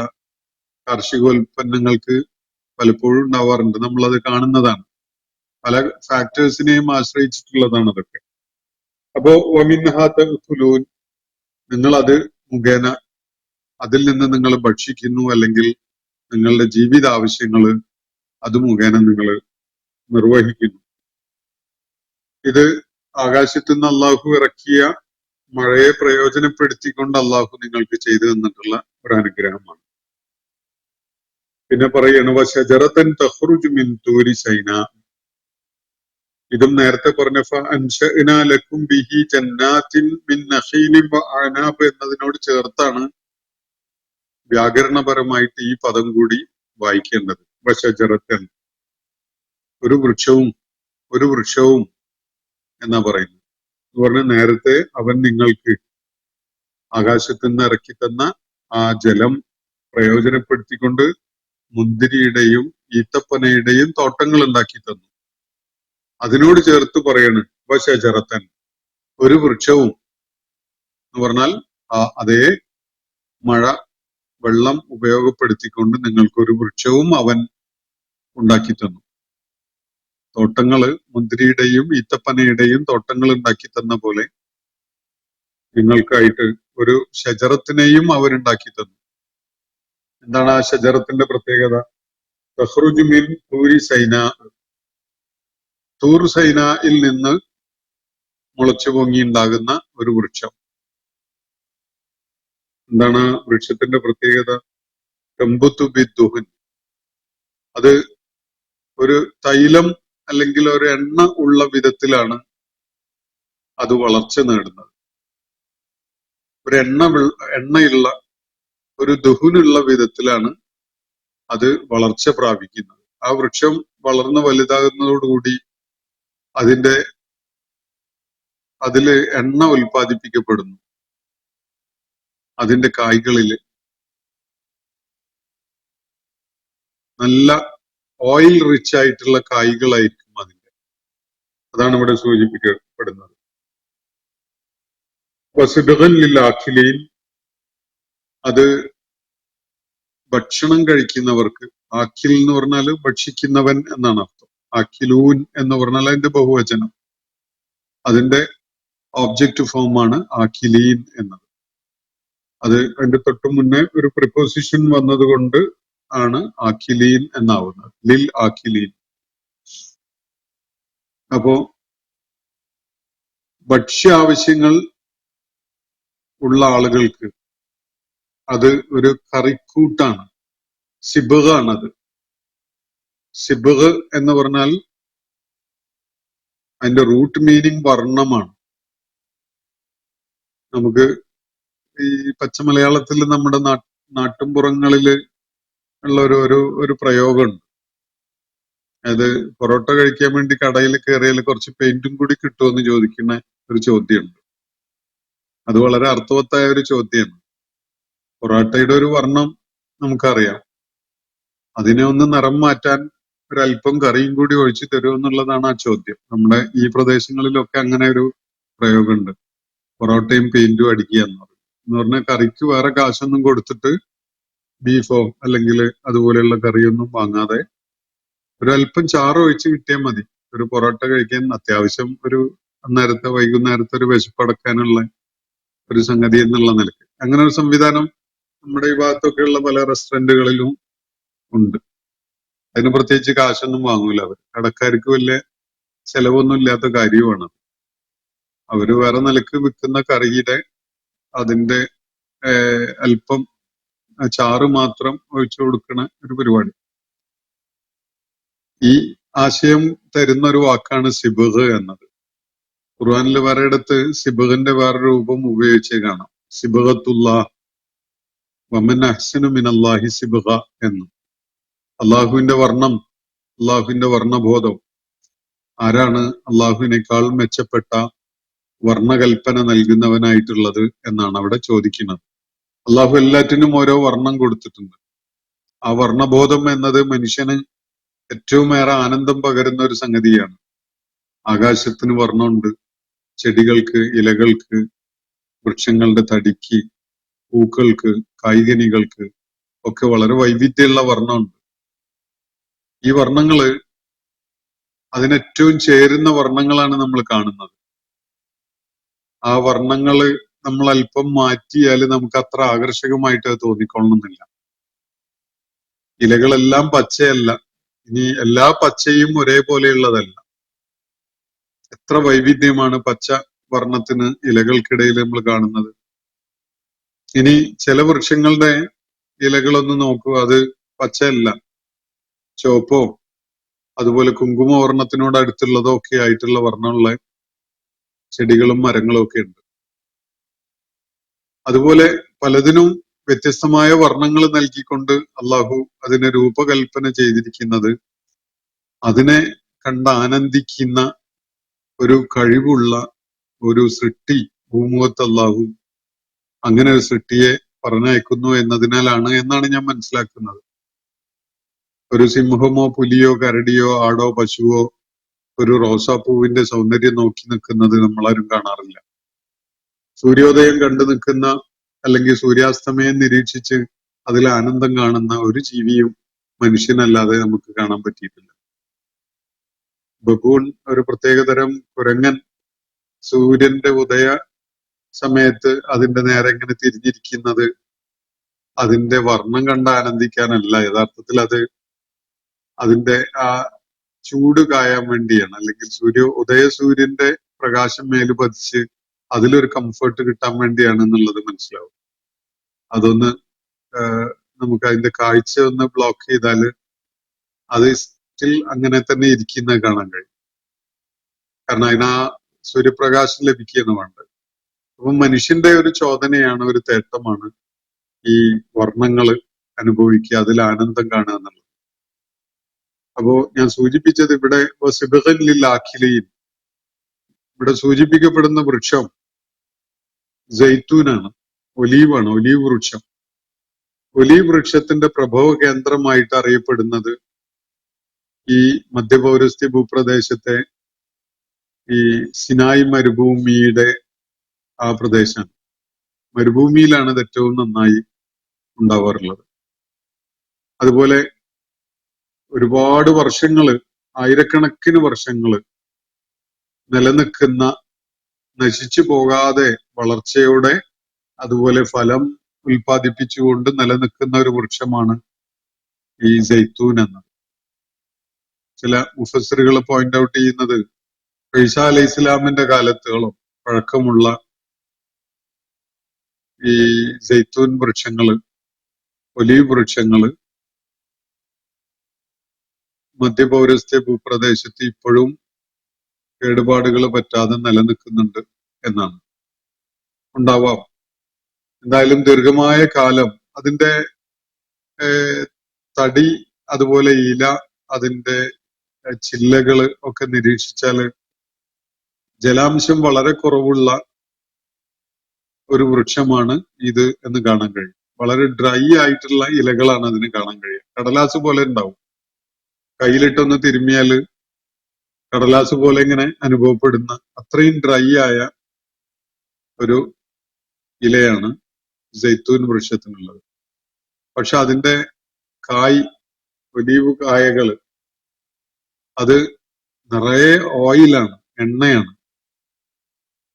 കാർഷികോൽപ്പന്നങ്ങൾക്ക് പലപ്പോഴും ഉണ്ടാവാറുണ്ട്. നമ്മളത് കാണുന്നതാണ്. പല ഫാക്ടേഴ്സിനെയും ആശ്രയിച്ചിട്ടുള്ളതാണ് അതൊക്കെ. അപ്പോ വമിൻഹാ തഅകുലൂൻ, നിങ്ങൾ അത് മുഖേന അതിൽ നിന്ന് നിങ്ങൾ ഭക്ഷിക്കുന്നു, അല്ലെങ്കിൽ നിങ്ങളുടെ ജീവിത ആവശ്യങ്ങൾ അത് മുഖേന നിങ്ങൾ നിർവഹിക്കുന്നു. ഇത് ആകാശത്തു നിന്ന് അള്ളാഹു ഇറക്കിയ മഴയെ പ്രയോജനപ്പെടുത്തിക്കൊണ്ട് അള്ളാഹു നിങ്ങൾക്ക് ചെയ്തു തന്നിട്ടുള്ള ഒരു അനുഗ്രഹമാണ്. പിന്നെ പറയണ വശജറത്തൻ തഖ്റുജു മിൻ തൂരി സൈന. ഇതും നേരത്തെ പറഞ്ഞ ഫഅൻശഅനാ ലക്കും ബിഹി ജന്നാത്തിൻ മിൻ നഖീലിൻ വഅനാബ് എന്നതിനോട് ചേർത്താണ് വ്യാകരണപരമായിട്ട് ഈ പദം കൂടി വായിക്കേണ്ടത്. വശജറത്തൻ, ഒരു വൃക്ഷവും എന്നാ പറയുന്നത്. എന്ന് പറഞ്ഞാൽ നേരത്തെ അവൻ നിങ്ങൾക്ക് ആകാശത്തു നിന്ന് ഇറക്കി തന്ന ആ ജലം പ്രയോജനപ്പെടുത്തിക്കൊണ്ട് മുന്തിരിയുടെയും ഈത്തപ്പനയുടെയും തോട്ടങ്ങൾ ഉണ്ടാക്കി തന്നു. അതിനോട് ചേർത്ത് പറയാണ് വശജറത്തൻ, ഒരു വൃക്ഷവും എന്ന് പറഞ്ഞാൽ അതേ മഴ വെള്ളം ഉപയോഗപ്പെടുത്തിക്കൊണ്ട് നിങ്ങൾക്കൊരു വൃക്ഷവും അവൻ ഉണ്ടാക്കി തന്നു. തോട്ടങ്ങള് മുന്തിരിയുടെയും ഈത്തപ്പനയുടെയും തോട്ടങ്ങൾ ഉണ്ടാക്കി തന്ന പോലെ നിങ്ങൾക്കായിട്ട് ഒരു ഷജറത്തിനെയും അവരുണ്ടാക്കി തന്നു. എന്താണ് ആ ഷജറത്തിന്റെ പ്രത്യേകത? തഖ്റുജു മിൻ തൂരി സൈന, തൂർ സൈനയിൽ നിന്ന് മുളച്ചു പൊങ്ങിയുണ്ടാകുന്ന ഒരു വൃക്ഷം. എന്താണ് വൃക്ഷത്തിന്റെ പ്രത്യേകത? തംബുതു ബിദ്ദുഹൻ, അത് ഒരു തൈലം അല്ലെങ്കിൽ ഒരു എണ്ണ ഉള്ള വിധത്തിലാണ് അത് വളർച്ച നേടുന്നത്. ഒരു എണ്ണയുള്ള ഒരു ദുഹുനുള്ള വിധത്തിലാണ് അത് വളർച്ച പ്രാപിക്കുന്നത്. ആ വൃക്ഷം വളർന്ന് വലുതാകുന്നതോടുകൂടി അതില് എണ്ണ ഉൽപ്പാദിപ്പിക്കപ്പെടുന്നു. അതിന്റെ കായ്കളില് നല്ല ഓയിൽ റിച്ച് ആയിട്ടുള്ള കായ്കളായിരിക്കും അതാണ് ഇവിടെ സൂചിപ്പിക്കപ്പെടുന്നത്. വസിബഗൻ ലിൽ ആഖിലീൻ, അത് ഭക്ഷണം കഴിക്കുന്നവർക്ക്, ആഖിൽ എന്ന് പറഞ്ഞാൽ ഭക്ഷിക്കുന്നവൻ എന്നാണ് അർത്ഥം. ആഖിലൂൻ എന്ന് പറഞ്ഞാൽ അതിന്റെ ബഹുവചനം, അതിന്റെ ഓബ്ജക്റ്റ് ഫോമാണ് ആഖിലീൻ എന്നത്. അത് അതിന്റെ തൊട്ടു മുന്നേ ഒരു പ്രിപ്പോസിഷൻ വന്നത് കൊണ്ട് ആണ് ആഖിലീൻ എന്നാവുന്നത്, ലിൽ ആഖിലീൻ. അപ്പോ ഭക്ഷ്യാവശ്യങ്ങൾ ഉള്ള ആളുകൾക്ക് അത് ഒരു കറിക്കൂട്ടാണ്, സിബഗ് ആണത്. സിബഗ് എന്ന് പറഞ്ഞാൽ അതിന്റെ റൂട്ട് മീനിങ് വർണ്ണമാണ്. നമുക്ക് ഈ പച്ച മലയാളത്തിൽ നമ്മുടെ നാട്ടുംപുറങ്ങളില് ഉള്ള ഒരു പ്രയോഗമുണ്ട്. അത് പൊറോട്ട കഴിക്കാൻ വേണ്ടി കടയിൽ കയറിയാൽ കുറച്ച് പെയിന്റും കൂടി കിട്ടുമെന്ന് ചോദിക്കുന്ന ഒരു ചോദ്യമുണ്ട്. അത് വളരെ അർത്ഥവത്തായ ഒരു ചോദ്യമാണ്. പൊറോട്ടയുടെ ഒരു വർണ്ണം നമുക്കറിയാം, അതിനെ ഒന്ന് നിറം മാറ്റാൻ ഒരല്പം കറിയും കൂടി ഒഴിച്ചു തരുമെന്നുള്ളതാണ് ആ ചോദ്യം. നമ്മുടെ ഈ പ്രദേശങ്ങളിലൊക്കെ അങ്ങനെ ഒരു പ്രയോഗമുണ്ട്, പൊറോട്ടയും പെയിന്റും അടിക്കുക എന്ന് പറഞ്ഞാൽ കറിക്ക് വേറെ കാശൊന്നും കൊടുത്തിട്ട് ബീഫോ അല്ലെങ്കിൽ അതുപോലെയുള്ള കറിയൊന്നും വാങ്ങാതെ ഒരല്പം ചാറ് ഒഴിച്ച് കിട്ടിയാൽ മതി ഒരു പൊറോട്ട കഴിക്കാൻ. അത്യാവശ്യം ഒരു വൈകുന്നേരത്തെ ഒരു വിശപ്പടക്കാനുള്ള ഒരു സംഗതി എന്നുള്ള നിലയ്ക്ക് അങ്ങനെ ഒരു സംവിധാനം നമ്മുടെ ഈ ഭാഗത്തൊക്കെയുള്ള പല റെസ്റ്റോറന്റുകളിലും ഉണ്ട്. അതിന് പ്രത്യേകിച്ച് കാശൊന്നും വാങ്ങൂല അവർ. കടക്കാർക്ക് വലിയ ചെലവൊന്നും ഇല്ലാത്ത കാര്യമാണ്. അവര് വേറെ നിലക്ക് വിൽക്കുന്ന കറിയുടെ അതിന്റെ അല്പം ചാറ് മാത്രം ഒഴിച്ചു കൊടുക്കുന്ന ഒരു പരിപാടി. ഈ ആശയം തരുന്ന ഒരു വാക്കാണ് സിബഗ് എന്നത്. ഖുർആനിൽ വേറെയിടത്ത് സിബഗിന്റെ വേറെ രൂപം ഉപയോഗിച്ച് കാണാം, സിബഗത്തുല്ലാഹ് വമൻ അഹ്സനു മിനല്ലാഹി സിബഗ എന്നും. അള്ളാഹുവിന്റെ വർണ്ണം, അള്ളാഹുവിന്റെ വർണ്ണബോധം, ആരാണ് അള്ളാഹുവിനേക്കാൾ മെച്ചപ്പെട്ട വർണ്ണകൽപ്പന നൽകുന്നവനായിട്ടുള്ളത് എന്നാണ് അവിടെ ചോദിക്കുന്നത്. അള്ളാഹു എല്ലാറ്റിനും ഓരോ വർണ്ണം കൊടുത്തിട്ടുണ്ട്. ആ വർണ്ണബോധം എന്നത് മനുഷ്യന് ഏറ്റവും ഏറെ ആനന്ദം പകരുന്ന ഒരു സംഗതിയാണ്. ആകാശത്തിന് വർണ്ണമുണ്ട്, ചെടികൾക്ക്, ഇലകൾക്ക്, വൃക്ഷങ്ങളുടെ തടിക്ക്, പൂക്കൾക്ക്, കായ്കനികൾക്ക് ഒക്കെ വളരെ വൈവിധ്യമുള്ള വർണ്ണമുണ്ട്. ഈ വർണ്ണങ്ങള് അതിനേറ്റവും ചേരുന്ന വർണ്ണങ്ങളാണ് നമ്മൾ കാണുന്നത്. ആ വർണ്ണങ്ങള് നമ്മൾ അല്പം മാറ്റിയാൽ നമുക്ക് അത്ര ആകർഷകമായിട്ട് അത് തോന്നിക്കൊള്ളണമെന്നില്ല. ഇലകളെല്ലാം പച്ചയല്ല, ഇനി എല്ലാ പച്ചയും ഒരേപോലെയുള്ളതല്ല. എത്ര വൈവിധ്യമാണ് പച്ച വർണ്ണത്തിന് ഇലകൾക്കിടയിൽ നമ്മൾ കാണുന്നത്. ഇനി ചില വൃക്ഷങ്ങളുടെ ഇലകളൊന്ന് നോക്കൂ, അത് പച്ചയല്ല, ചുവപ്പോ അതുപോലെ കുങ്കുമ വർണ്ണത്തിനോട് അടുത്തുള്ളതോ ഒക്കെ ആയിട്ടുള്ള വർണ്ണമുള്ള ചെടികളും മരങ്ങളും ഒക്കെ ഉണ്ട്. അതുപോലെ പലതിനും വ്യത്യസ്തമായ വർണ്ണങ്ങൾ നൽകിക്കൊണ്ട് അള്ളാഹു അതിനെ രൂപകൽപ്പന ചെയ്തിരിക്കുന്നത് അതിനെ കണ്ട് ആനന്ദിക്കുന്ന ഒരു കഴിവുള്ള ഒരു സൃഷ്ടി ഭൂമുഖത്ത് അള്ളാഹു അങ്ങനെ ഒരു സൃഷ്ടിയെ പറഞ്ഞയക്കുന്നു എന്നതിനാലാണ് എന്നാണ് ഞാൻ മനസ്സിലാക്കുന്നത്. ഒരു സിംഹമോ പുലിയോ കരടിയോ ആടോ പശുവോ ഒരു റോസാപ്പൂവിന്റെ സൗന്ദര്യം നോക്കി നിൽക്കുന്നത് നമ്മളാരും കാണാറില്ല. സൂര്യോദയം കണ്ടു നിൽക്കുന്ന അല്ലെങ്കിൽ സൂര്യാസ്തമയം നിരീക്ഷിച്ച് അതിൽ ആനന്ദം കാണുന്ന ഒരു ജീവിയും മനുഷ്യനല്ലാതെ നമുക്ക് കാണാൻ പറ്റിയിട്ടില്ല. ബബൂൺ ഒരു പ്രത്യേകതരം കുരങ്ങൻ സൂര്യന്റെ ഉദയ സമയത്ത് അതിന്റെ നേരെ ഇങ്ങനെ തിരിഞ്ഞിരിക്കുന്നത് അതിന്റെ വർണ്ണം കണ്ട് ആനന്ദിക്കാനല്ല, യഥാർത്ഥത്തിൽ അത് അതിന്റെ ആ ചൂട് കായാൻ വേണ്ടിയാണ്, അല്ലെങ്കിൽ ഉദയസൂര്യന്റെ പ്രകാശം മേല് പതിച്ച് അതിലൊരു കംഫർട്ട് കിട്ടാൻ വേണ്ടിയാണ് എന്നുള്ളത് മനസ്സിലാവും. അതൊന്ന് നമുക്ക് അതിന്റെ കാഴ്ച ഒന്ന് ബ്ലോക്ക് ചെയ്താൽ അത് സ്റ്റിൽ അങ്ങനെ തന്നെ ഇരിക്കുന്നത് കാണാൻ കഴിയും. കാരണം അതിനാ സൂര്യപ്രകാശം ലഭിക്കുകയാണ് വേണ്ടത്. അപ്പം മനുഷ്യന്റെ ഒരു ചോദനയാണ്, ഒരു തേട്ടമാണ് ഈ വർണ്ണങ്ങള് അനുഭവിക്കുക, അതിൽ ആനന്ദം കാണുക എന്നുള്ളത്. അപ്പോ ഞാൻ സൂചിപ്പിച്ചത് ഇവിടെ സിബഹലിൽ ഇവിടെ സൂചിപ്പിക്കപ്പെടുന്ന വൃക്ഷം ജൈത്തൂനാണ്, ഒലീവാണ്, ഒലീവ് വൃക്ഷം. ഒലീവ് വൃക്ഷത്തിന്റെ പ്രഭവ കേന്ദ്രമായിട്ട് അറിയപ്പെടുന്നത് ഈ മധ്യപൗരസ്ത്യ ഭൂപ്രദേശത്തെ ഈ സിനായ് മരുഭൂമിയുടെ ആ പ്രദേശമാണ്. മരുഭൂമിയിലാണ് ഇത് ഏറ്റവും നന്നായി ഉണ്ടാവാറുള്ളത്. അതുപോലെ ഒരുപാട് വർഷങ്ങള്, ആയിരക്കണക്കിന് വർഷങ്ങള് നിലനിൽക്കുന്ന, നശിച്ചു പോകാതെ വളർച്ചയോടെ അതുപോലെ ഫലം ഉൽപ്പാദിപ്പിച്ചുകൊണ്ട് നിലനിൽക്കുന്ന ഒരു വൃക്ഷമാണ് ഈ സൈത്തൂൻ എന്നത്. ചില മുഫസ്സിറുകൾ പോയിന്റ് ഔട്ട് ചെയ്യുന്നത് ഈസാ അലൈഹി ഇസ്ലാമിന്റെ കാലത്തോളം പഴക്കമുള്ള ഈ സൈത്തൂൻ വൃക്ഷങ്ങള്, ഒലീവ് വൃക്ഷങ്ങള് മധ്യപൗരസ്ത്യ ഭൂപ്രദേശത്ത് ഇപ്പോഴും കേടുപാടുകൾ പറ്റാതെ നിലനിൽക്കുന്നുണ്ട് എന്നാണ്. ഉണ്ടാവാം, എന്തായാലും ദീർഘമായ കാലം അതിന്റെ തടി അതുപോലെ ഇല അതിന്റെ ചില്ലകള് ഒക്കെ നിരീക്ഷിച്ചാല് ജലാംശം വളരെ കുറവുള്ള ഒരു വൃക്ഷമാണ് ഇത് എന്ന് കാണാൻ കഴിയും. വളരെ ഡ്രൈ ആയിട്ടുള്ള ഇലകളാണ് അതിന് കാണാൻ കഴിയുക. കടലാസ് പോലെ ഉണ്ടാവും, കയ്യിലിട്ടൊന്ന് തിരുമ്മിയാല് കടലാസ് പോലെ ഇങ്ങനെ അനുഭവപ്പെടുന്ന അത്രയും ഡ്രൈ ആയ ഒരു ഇലയാണ് സൈത്തൂൻ വൃക്ഷത്തിനുള്ളത്. പക്ഷെ അതിന്റെ കായ്, ഒലീവ് കായകള് അത് നിറയെ ഓയിലാണ്, എണ്ണയാണ്,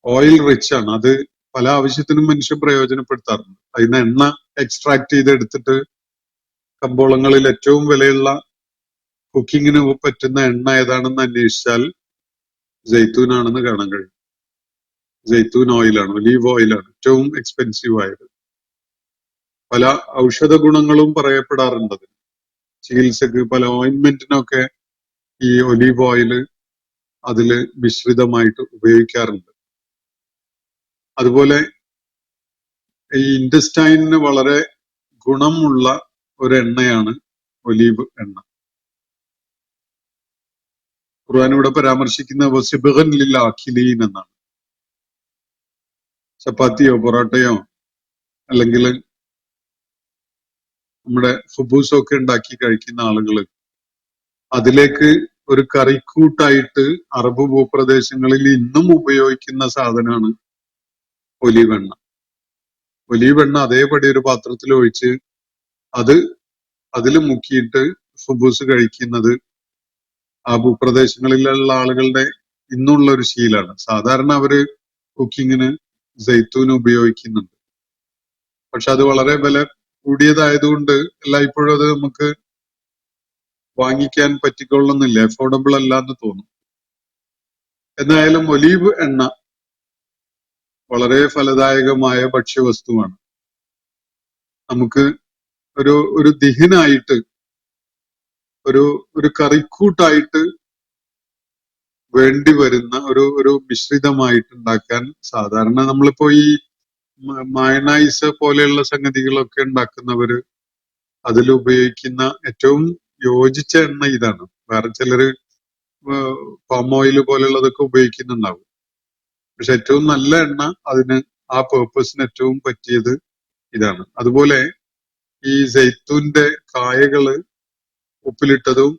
ഓയിൽ റിച്ച് ആണ്. അത് പല ആവശ്യത്തിനും മനുഷ്യൻ പ്രയോജനപ്പെടുത്താറുണ്ട്. അതിന് എണ്ണ എക്സ്ട്രാക്ട് ചെയ്തെടുത്തിട്ട് കമ്പോളങ്ങളിൽ ഏറ്റവും വിലയുള്ള കുക്കിങ്ങിന് പറ്റുന്ന എണ്ണ ഏതാണെന്ന് അന്വേഷിച്ചാൽ ജൈത്തൂൻ ആണെന്ന് കാണാൻ കഴിയും. ജൈത്തൂൻ ഓയിലാണ്, ഒലീവ് ഓയിലാണ് ഏറ്റവും എക്സ്പെൻസീവ് ആയത്. പല ഔഷധ ഗുണങ്ങളും പറയപ്പെടാറുണ്ട്. ചികിത്സക്ക് പല ഓയിൻമെന്റിനൊക്കെ ഈ ഒലീവ് ഓയില് അതില് മിശ്രിതമായിട്ട് ഉപയോഗിക്കാറുണ്ട്. അതുപോലെ ഈ ഇൻഡസ്റ്റൈനിന് വളരെ ഗുണമുള്ള ഒരു എണ്ണയാണ് ഒലീവ് എണ്ണ. ഖുർആൻ ഇവിടെ പരാമർശിക്കുന്ന വസിബഗൻ ലിൽ ആഖിലീൻ എന്നാണ്. ചപ്പാത്തിയോ പൊറോട്ടയോ അല്ലെങ്കിൽ നമ്മുടെ ഫുബൂസോ ഒക്കെ ഉണ്ടാക്കി കഴിക്കുന്ന ആളുകൾ അതിലേക്ക് ഒരു കറിക്കൂട്ടായിട്ട് അറബ് ഭൂപ്രദേശങ്ങളിൽ ഇന്നും ഉപയോഗിക്കുന്ന സാധനമാണ് ഒലീവ് എണ്ണ. ഒലീവ് എണ്ണ അതേപടി ഒരു പാത്രത്തിൽ ഒഴിച്ച് അതിൽ മുക്കിയിട്ട് ഫുബൂസ് കഴിക്കുന്നത് ആ ഭൂപ്രദേശങ്ങളിലുള്ള ആളുകളുടെ ഇന്നുള്ള ഒരു ശീലാണ്. സാധാരണ അവര് കുക്കിങ്ങിന് സൈത്തൂൻ ഉപയോഗിക്കുന്നുണ്ട്. പക്ഷെ അത് വളരെ വില കൂടിയതായതുകൊണ്ട് എല്ലായ്പ്പോഴും അത് നമുക്ക് വാങ്ങിക്കാൻ പറ്റിക്കൊള്ളുന്നില്ല, അഫോർഡബിൾ അല്ല എന്ന് തോന്നും. എന്നായാലും ഒലീവ് എണ്ണ വളരെ ഫലദായകമായ ഭക്ഷ്യവസ്തുവാണ്. നമുക്ക് ഒരു ദിഹിനായിട്ട്, ഒരു കറിക്കൂട്ടായിട്ട് വേണ്ടി വരുന്ന ഒരു മിശ്രിതമായിട്ട് ഉണ്ടാക്കാൻ സാധാരണ നമ്മളിപ്പോ ഈ മയണൈസ് പോലെയുള്ള സംഗതികളൊക്കെ ഉണ്ടാക്കുന്നവര് അതിൽ ഉപയോഗിക്കുന്ന ഏറ്റവും യോജിച്ച എണ്ണ ഇതാണ്. വേറെ ചിലര് പാം ഓയിൽ പോലെയുള്ളതൊക്കെ ഉപയോഗിക്കുന്നുണ്ടാവും. പക്ഷെ ഏറ്റവും നല്ല എണ്ണ അതിന് ആ പേർപ്പസിന് ഏറ്റവും പറ്റിയത് ഇതാണ്. അതുപോലെ ഈ സൈത്തൂന്റെ കായകള് ഉപ്പിലിട്ടതും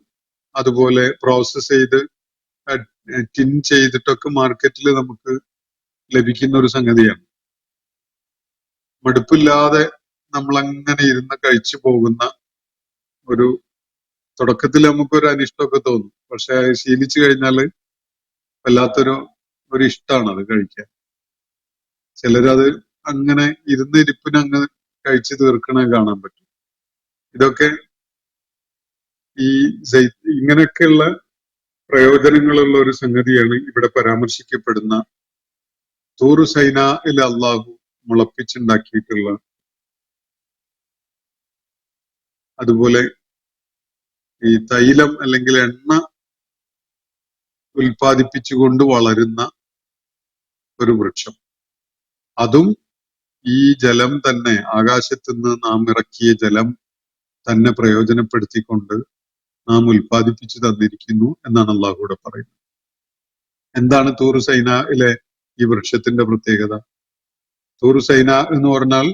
അതുപോലെ പ്രോസസ് ചെയ്ത് ടിൻ ചെയ്തിട്ടൊക്കെ മാർക്കറ്റിൽ നമുക്ക് ലഭിക്കുന്ന ഒരു സംഗതിയാണ്. മടുപ്പില്ലാതെ നമ്മളങ്ങനെ ഇരുന്ന് കഴിച്ചു പോകുന്ന ഒരു, തുടക്കത്തിൽ നമുക്കൊരു അനിഷ്ടമൊക്കെ തോന്നും. പക്ഷെ ശീലിച്ചു കഴിഞ്ഞാല് വല്ലാത്തൊരു ഇഷ്ടമാണ് അത് കഴിക്കാൻ. ചിലരത് അങ്ങനെ ഇരിപ്പിന് അങ്ങ് കഴിച്ചു തീർക്കണ കാണാൻ പറ്റും. ഇതൊക്കെ ഈ ഇങ്ങനെയൊക്കെയുള്ള പ്രയോജനങ്ങളുള്ള ഒരു സംഗതിയാണ് ഇവിടെ പരാമർശിക്കപ്പെടുന്ന തൂർ സൈനായിൽ അള്ളാഹു മുളപ്പിച്ചുണ്ടാക്കിയിട്ടുള്ള, അതുപോലെ ഈ തൈലം അല്ലെങ്കിൽ എണ്ണ ഉൽപ്പാദിപ്പിച്ചുകൊണ്ട് വളരുന്ന ഒരു വൃക്ഷം. അതും ഈ ജലം തന്നെ, ആകാശത്തുനിന്ന് നാം ഇറക്കിയ ജലം തന്നെ പ്രയോജനപ്പെടുത്തിക്കൊണ്ട് നാം ഉൽപ്പാദിപ്പിച്ചു തന്നിരിക്കുന്നു എന്നാണ് അള്ളാഹു ഇവിടെ പറയുന്നത്. എന്താണ് തൂർ സൈനായിലെ ഈ വൃക്ഷത്തിന്റെ പ്രത്യേകത? തൂർ സൈന എന്ന് പറഞ്ഞാൽ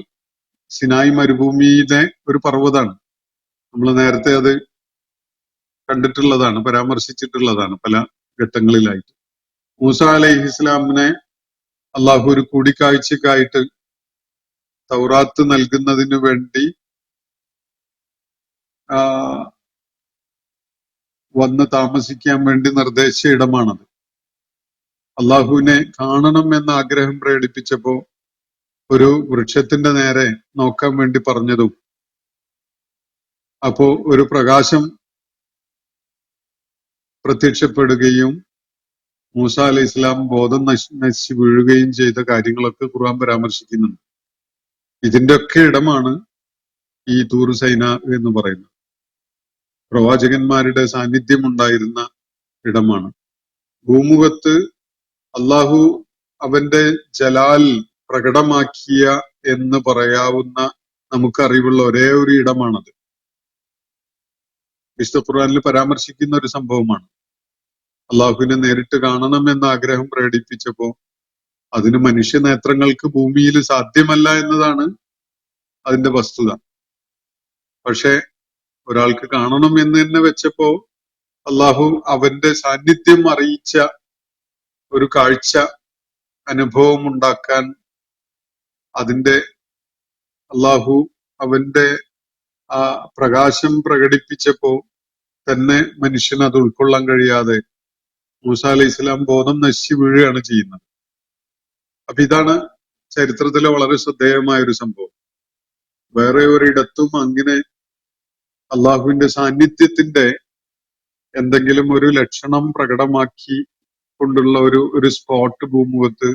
സിനായ് മരുഭൂമിയിലെ ഒരു പർവ്വതാണ്. നമ്മൾ നേരത്തെ അത് കണ്ടിട്ടുള്ളതാണ്, പരാമർശിച്ചിട്ടുള്ളതാണ് പല ഘട്ടങ്ങളിലായിട്ട്. മൂസ അലൈഹി ഇസ്ലാമിനെ അള്ളാഹു ഒരു കൂടിക്കാഴ്ചക്കായിട്ട് തൗറാത്ത് നൽകുന്നതിന് വേണ്ടി വന്ന് താമസിക്കാൻ വേണ്ടി നിർദ്ദേശിച്ച ഇടമാണത്. അള്ളാഹുവിനെ കാണണം എന്ന ആഗ്രഹം പ്രകടിപ്പിച്ചപ്പോ ഒരു വൃക്ഷത്തിന്റെ നേരെ നോക്കാൻ വേണ്ടി പറഞ്ഞതും, അപ്പോ ഒരു പ്രകാശം പ്രത്യക്ഷപ്പെടുകയും മൂസ അലൈഹി ഇസ്ലാം ബോധം നശിച്ചു വീഴുകയും ചെയ്ത കാര്യങ്ങളൊക്കെ ഖുർആൻ പരാമർശിക്കുന്നുണ്ട്. ഇതിന്റെ ഒക്കെ ഇടമാണ് ഈ തൂർ സൈന എന്ന് പറയുന്നത്. പ്രവാചകന്മാരുടെ സാന്നിധ്യം ഉണ്ടായിരുന്ന ഇടമാണ്. ഭൂമുഖത്ത് അള്ളാഹു അവന്റെ ജലാൽ പ്രകടമാക്കിയ എന്ന് പറയാവുന്ന നമുക്കറിവുള്ള ഒരേ ഒരു ഇടമാണത്. വിശുദ്ധ ഖുർആനിൽ പരാമർശിക്കുന്ന ഒരു സംഭവമാണ്. അള്ളാഹുവിനെ നേരിട്ട് കാണണം എന്ന ആഗ്രഹം പ്രകടിപ്പിച്ചപ്പോ അതിന് മനുഷ്യ നേത്രങ്ങൾക്ക് ഭൂമിയിൽ സാധ്യമല്ല എന്നതാണ് അതിന്റെ വസ്തുത. പക്ഷെ ഒരാൾക്ക് കാണണം എന്ന് തന്നെ വെച്ചപ്പോ അള്ളാഹു അവന്റെ സാന്നിധ്യം അറിയിച്ച ഒരു കാഴ്ച അനുഭവം ഉണ്ടാക്കാൻ അതിന്റെ അള്ളാഹു അവന്റെ ആ പ്രകാശം പ്രകടിപ്പിച്ചപ്പോ തന്നെ മനുഷ്യന് അത് ഉൾക്കൊള്ളാൻ കഴിയാതെ മൂസ അലൈഹി ഇസ്ലാം ബോധം നശിച്ചു വീഴുകയാണ് ചെയ്യുന്നത്. അപ്പൊ ഇതാണ് ചരിത്രത്തിലെ വളരെ ശ്രദ്ധേയമായ ഒരു സംഭവം. വേറെ ഒരിടത്തും അങ്ങനെ അള്ളാഹുവിന്റെ സാന്നിധ്യത്തിന്റെ എന്തെങ്കിലും ഒരു ലക്ഷണം പ്രകടമാക്കി കൊണ്ടുള്ള ഒരു സ്പോട്ട് ഭൂമുഖത്ത്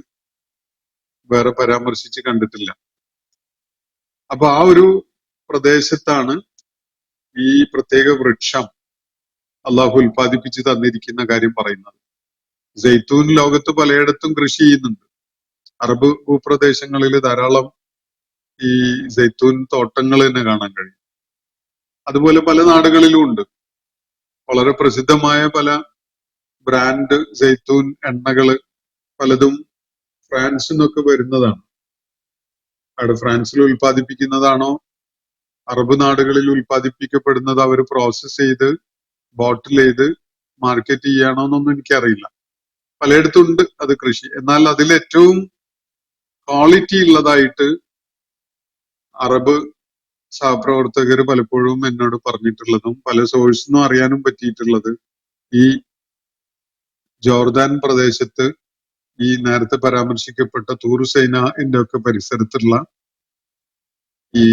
വേറെ പരാമർശിച്ച് കണ്ടിട്ടില്ല. അപ്പൊ ആ ഒരു പ്രദേശത്താണ് ഈ പ്രത്യേക വൃക്ഷം അള്ളാഹു ഉൽപ്പാദിപ്പിച്ച് തന്നിരിക്കുന്ന കാര്യം പറയുന്നത്. സൈത്തൂൻ ലോകത്ത് പലയിടത്തും കൃഷി ചെയ്യുന്നുണ്ട്. അറബ് ഭൂപ്രദേശങ്ങളിൽ ധാരാളം ഈ സൈത്തൂൻ തോട്ടങ്ങൾ തന്നെ കാണാൻ കഴിയും. അതുപോലെ പല നാടുകളിലും ഉണ്ട്. വളരെ പ്രസിദ്ധമായ പല ബ്രാൻഡ് സൈത്തൂൻ എണ്ണകള് പലതും ഫ്രാൻസിൽ നിന്നൊക്കെ വരുന്നതാണ്. അവിടെ ഫ്രാൻസിൽ ഉൽപ്പാദിപ്പിക്കുന്നതാണോ അറബ് നാടുകളിൽ ഉൽപ്പാദിപ്പിക്കപ്പെടുന്നത് അവർ പ്രോസസ് ചെയ്ത് ബോട്ടിൽ ചെയ്ത് മാർക്കറ്റ് ചെയ്യാണോ എന്നൊന്നും എനിക്കറിയില്ല. പലയിടത്തും ഉണ്ട് അത് കൃഷി. എന്നാൽ അതിൽ ഏറ്റവും ക്വാളിറ്റി ഉള്ളതായിട്ട് അറബ് സഹപ്രവർത്തകർ പലപ്പോഴും എന്നോട് പറഞ്ഞിട്ടുള്ളതും പല സോഴ്സിനും അറിയാനും പറ്റിയിട്ടുള്ളത് ഈ ജോർദാൻ പ്രദേശത്ത് ഈ നേരത്തെ പരാമർശിക്കപ്പെട്ട തൂർ സൈനാന്റെ ഒക്കെ പരിസരത്തുള്ള ഈ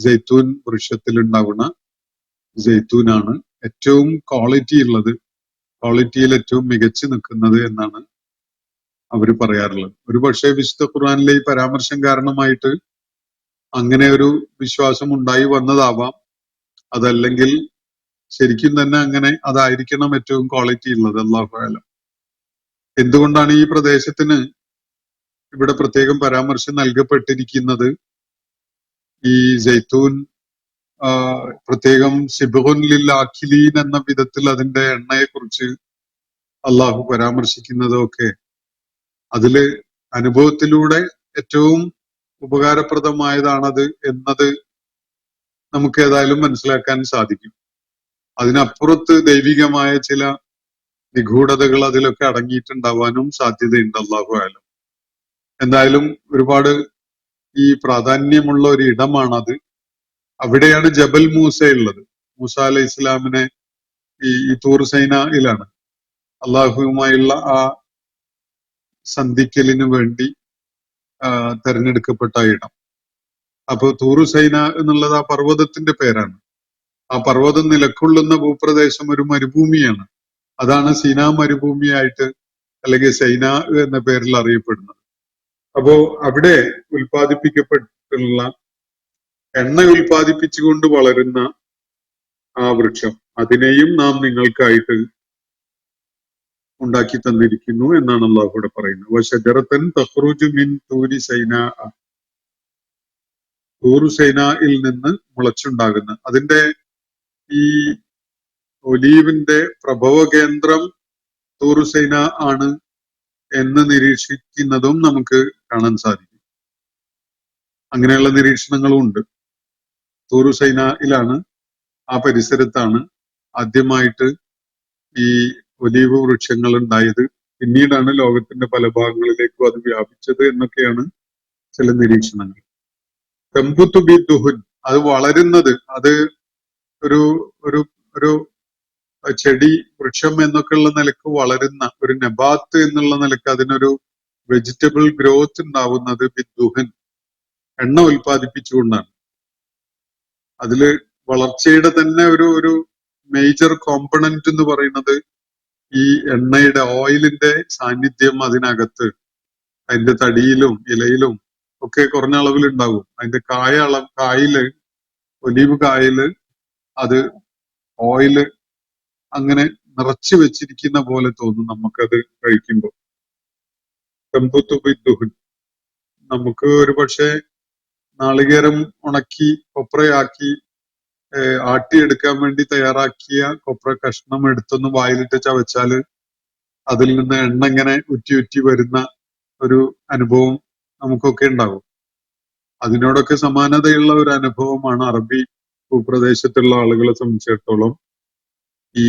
ജൈത്തൂൻ വൃക്ഷത്തിൽ ഉണ്ടാവുന്ന ജൈത്തൂനാണ് ഏറ്റവും ക്വാളിറ്റി ഉള്ളത്, ക്വാളിറ്റിയിൽ ഏറ്റവും മികച്ചു നിൽക്കുന്നത് എന്നാണ് അവർ പറയാറുള്ളത്. ഒരു പക്ഷേ വിശുദ്ധ ഖുർആനിലെ ഈ പരാമർശം കാരണമായിട്ട് അങ്ങനെ ഒരു വിശ്വാസം ഉണ്ടായി വന്നതാവാം. അതല്ലെങ്കിൽ ശരിക്കും തന്നെ അങ്ങനെ അതായിരിക്കണം ഏറ്റവും ക്വാളിറ്റി ഉള്ളത്. അല്ലാഹു അഅലം. എന്തുകൊണ്ടാണ് ഈ പ്രദേശത്തിന് ഇവിടെ പ്രത്യേകം പരാമർശം നൽകപ്പെട്ടിരിക്കുന്നത്? ഈ ജൈത്തൂൻ പ്രത്യേകം സിബ്ഗുൻ ലിൽ ആഖിലീൻ എന്ന വിധത്തിൽ അതിന്റെ എണ്ണയെ കുറിച്ച് അള്ളാഹു പരാമർശിക്കുന്നതൊക്കെ അതില് അനുഭവത്തിലൂടെ ഏറ്റവും ഉപകാരപ്രദമായതാണത് എന്നത് നമുക്ക് ഏതായാലും മനസ്സിലാക്കാൻ സാധിക്കും. അതിനപ്പുറത്ത് ദൈവികമായ ചില നിഗൂഢതകൾ അതിലൊക്കെ അടങ്ങിയിട്ടുണ്ടാവാനും സാധ്യതയുണ്ട്. അല്ലാഹു അഅലം. എന്തായാലും ഒരുപാട് ഈ പ്രാധാന്യമുള്ള ഒരു ഇടമാണത്. അവിടെയാണ് ജബൽ മൂസ ഉള്ളത്. മൂസ അലൈഹി ഇസ്ലാമിനെ ഈ തൂർ സൈനയിലാണ് അള്ളാഹുവുമായുള്ള ആ സന്ധിക്കലിന് വേണ്ടി തെരഞ്ഞെടുക്കപ്പെട്ട ഇടം. അപ്പൊ തൂർ സൈന എന്നുള്ളത് ആ പർവ്വതത്തിന്റെ പേരാണ്. ആ പർവ്വതം നിലക്കൊള്ളുന്ന ഭൂപ്രദേശം ഒരു മരുഭൂമിയാണ്. അതാണ് സീനാ മരുഭൂമിയായിട്ട് അല്ലെങ്കിൽ സൈന എന്ന പേരിൽ അറിയപ്പെടുന്നത്. അപ്പോ അവിടെ ഉൽപ്പാദിപ്പിക്കപ്പെട്ടുള്ള എണ്ണ ഉൽപ്പാദിപ്പിച്ചുകൊണ്ട് വളരുന്ന ആ വൃക്ഷം, അതിനെയും നാം നിങ്ങൾക്കായിട്ട് ഉണ്ടാക്കി തന്നിരിക്കുന്നു എന്നാണ് അള്ളാഹു ഇവിടെ പറയുന്നത്. വശജറത്തൻ തഖ്റുജു മിൻ തൂരി സൈനാ, തൂറു സൈനായിൽ നിന്ന് മുളച്ചുണ്ടാകുന്ന, അതിന്റെ ഈ ഒലീവിന്റെ പ്രഭവ കേന്ദ്രം തൂറു സൈന ആണ് എന്ന് നിരീക്ഷിക്കുന്നതും നമുക്ക് കാണാൻ സാധിക്കും. അങ്ങനെയുള്ള നിരീക്ഷണങ്ങളും ഉണ്ട്. തൂറു സൈനയിലാണ്, ആ പരിസരത്താണ് ആദ്യമായിട്ട് ഈ ഒലീവ് വൃക്ഷങ്ങൾ ഉണ്ടായത്. പിന്നീടാണ് ലോകത്തിന്റെ പല ഭാഗങ്ങളിലേക്കും അത് വ്യാപിച്ചത് എന്നൊക്കെയാണ് ചില നിരീക്ഷണങ്ങൾ. തെമ്പുത്തു ബി ദുഹുൻ, അത് വളരുന്നത്, അത് ഒരു ഒരു ഒരു ചെടി വൃക്ഷം എന്നൊക്കെയുള്ള നിലക്ക് വളരുന്ന ഒരു നബാത്ത് എന്നുള്ള നിലക്ക് അതിനൊരു വെജിറ്റബിൾ ഗ്രോത്ത് ഉണ്ടാവുന്നത് ബിദ്ദുഹൻ, എണ്ണ ഉൽപ്പാദിപ്പിച്ചുകൊണ്ടാണ്. അതില് വളർച്ചയുടെ തന്നെ ഒരു മേജർ കോമ്പണന്റ് എന്ന് പറയുന്നത് ഈ എണ്ണയുടെ ഓയിലിന്റെ സാന്നിധ്യം അതിനകത്ത്, അതിന്റെ തടിയിലും ഇലയിലും ഒക്കെ കുറഞ്ഞ അളവിൽ ഉണ്ടാവും. അതിന്റെ കായില്, ഒലീവ് കായില് അത് ഓയില് അങ്ങനെ നിറച്ചു വെച്ചിരിക്കുന്ന പോലെ തോന്നും നമുക്കത് കഴിക്കുമ്പോൾ. തെമ്പുത്തുബിദ്ദുഹൻ, നമുക്ക് ഒരു പക്ഷേ നാളികേരം ഉണക്കി കൊപ്രയാക്കി ആട്ടിയെടുക്കാൻ വേണ്ടി തയ്യാറാക്കിയ കൊപ്ര കഷ്ണം എടുത്തൊന്ന് വായിലിട്ട് ചവച്ചാല് അതിൽ നിന്ന് എണ്ണ ഇങ്ങനെ ഉറ്റി വരുന്ന ഒരു അനുഭവം നമുക്കൊക്കെ ഉണ്ടാകും. അതിനോടൊക്കെ സമാനതയുള്ള ഒരു അനുഭവമാണ് അറബി ഭൂപ്രദേശത്തുള്ള ആളുകളെ സംബന്ധിച്ചിടത്തോളം ഈ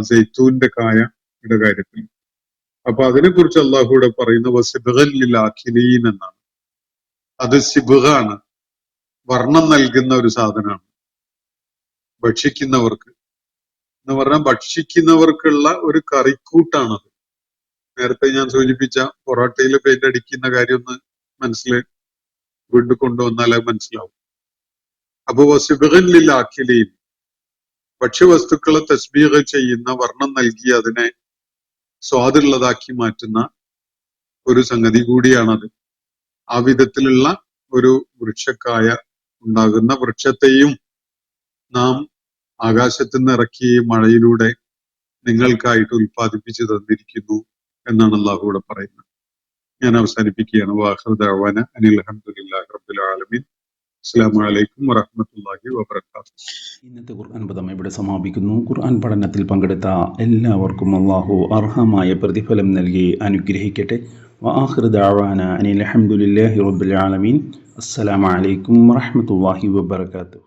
സൈത്തൂന്റെ കായയുടെ കാര്യത്തിൽ. അപ്പൊ അതിനെക്കുറിച്ച് അള്ളാഹുവിടെ പറയുന്ന വസിബ്ഗൻ ലിൽ ആഖിലീൻ എന്നാണ്. അത് സിബ്ഗാണ്, വർണ്ണം നൽകുന്ന ഒരു സാധനമാണ് ഭക്ഷിക്കുന്നവർക്ക് എന്ന് പറഞ്ഞാൽ ഭക്ഷിക്കുന്നവർക്കുള്ള ഒരു കറിക്കൂട്ടാണത്. നേരത്തെ ഞാൻ സൂചിപ്പിച്ച പൊറോട്ടയിൽ പെയിന്റ് അടിക്കുന്ന കാര്യം ഒന്ന് മനസ്സിൽ വീണ്ടും കൊണ്ടുവന്നാൽ അത് മനസ്സിലാവും. അപ്പൊ വസിബ്ഗൻ ലിൽ ആഖിലീൻ, ഭക്ഷ്യവസ്തുക്കളെ തസ്ബീഹ് ചെയ്യുന്ന, വർണ്ണം നൽകി അതിനെ സ്വാദുള്ളതാക്കി മാറ്റുന്ന ഒരു സംഗതി കൂടിയാണത്. ആ വിധത്തിലുള്ള ഒരു വൃക്ഷക്കായ ഉണ്ടാകുന്ന വൃക്ഷത്തെയും നാം ആകാശത്ത് നിന്ന് ഇറക്കി മഴയിലൂടെ നിങ്ങൾക്കായിട്ട് ഉൽപ്പാദിപ്പിച്ചു തന്നിരിക്കുന്നു എന്നാണ് അള്ളാഹു ഇവിടെ പറയുന്നത്. ഞാൻ അവസാനിപ്പിക്കുകയാണ്. വാഖിറു ദഅവാന അനിൽ ഹംദുലില്ലാഹി റബ്ബിൽ ആലമീൻ. അസ്സലാമു അലൈക്കും വറഹ്മത്തുള്ളാഹി വബറകാതുഹു. ഇന്നത്തെ ഖുർആൻ പദം ഇവിടെ സമാപിക്കുന്നു. ഖുർആൻ പഠനത്തിൽ പങ്കെടുത്ത എല്ലാവർക്കും അള്ളാഹു അർഹമായ പ്രതിഫലം നൽകി അനുഗ്രഹിക്കട്ടെ. വആഖിറു ദഅവാന അനിൽ ഹംദുലില്ലാഹി റബ്ബിൽ ആലമീൻ. അസ്സലാമു അലൈക്കും വറഹ്മത്തുള്ളാഹി വബറകാതുഹു.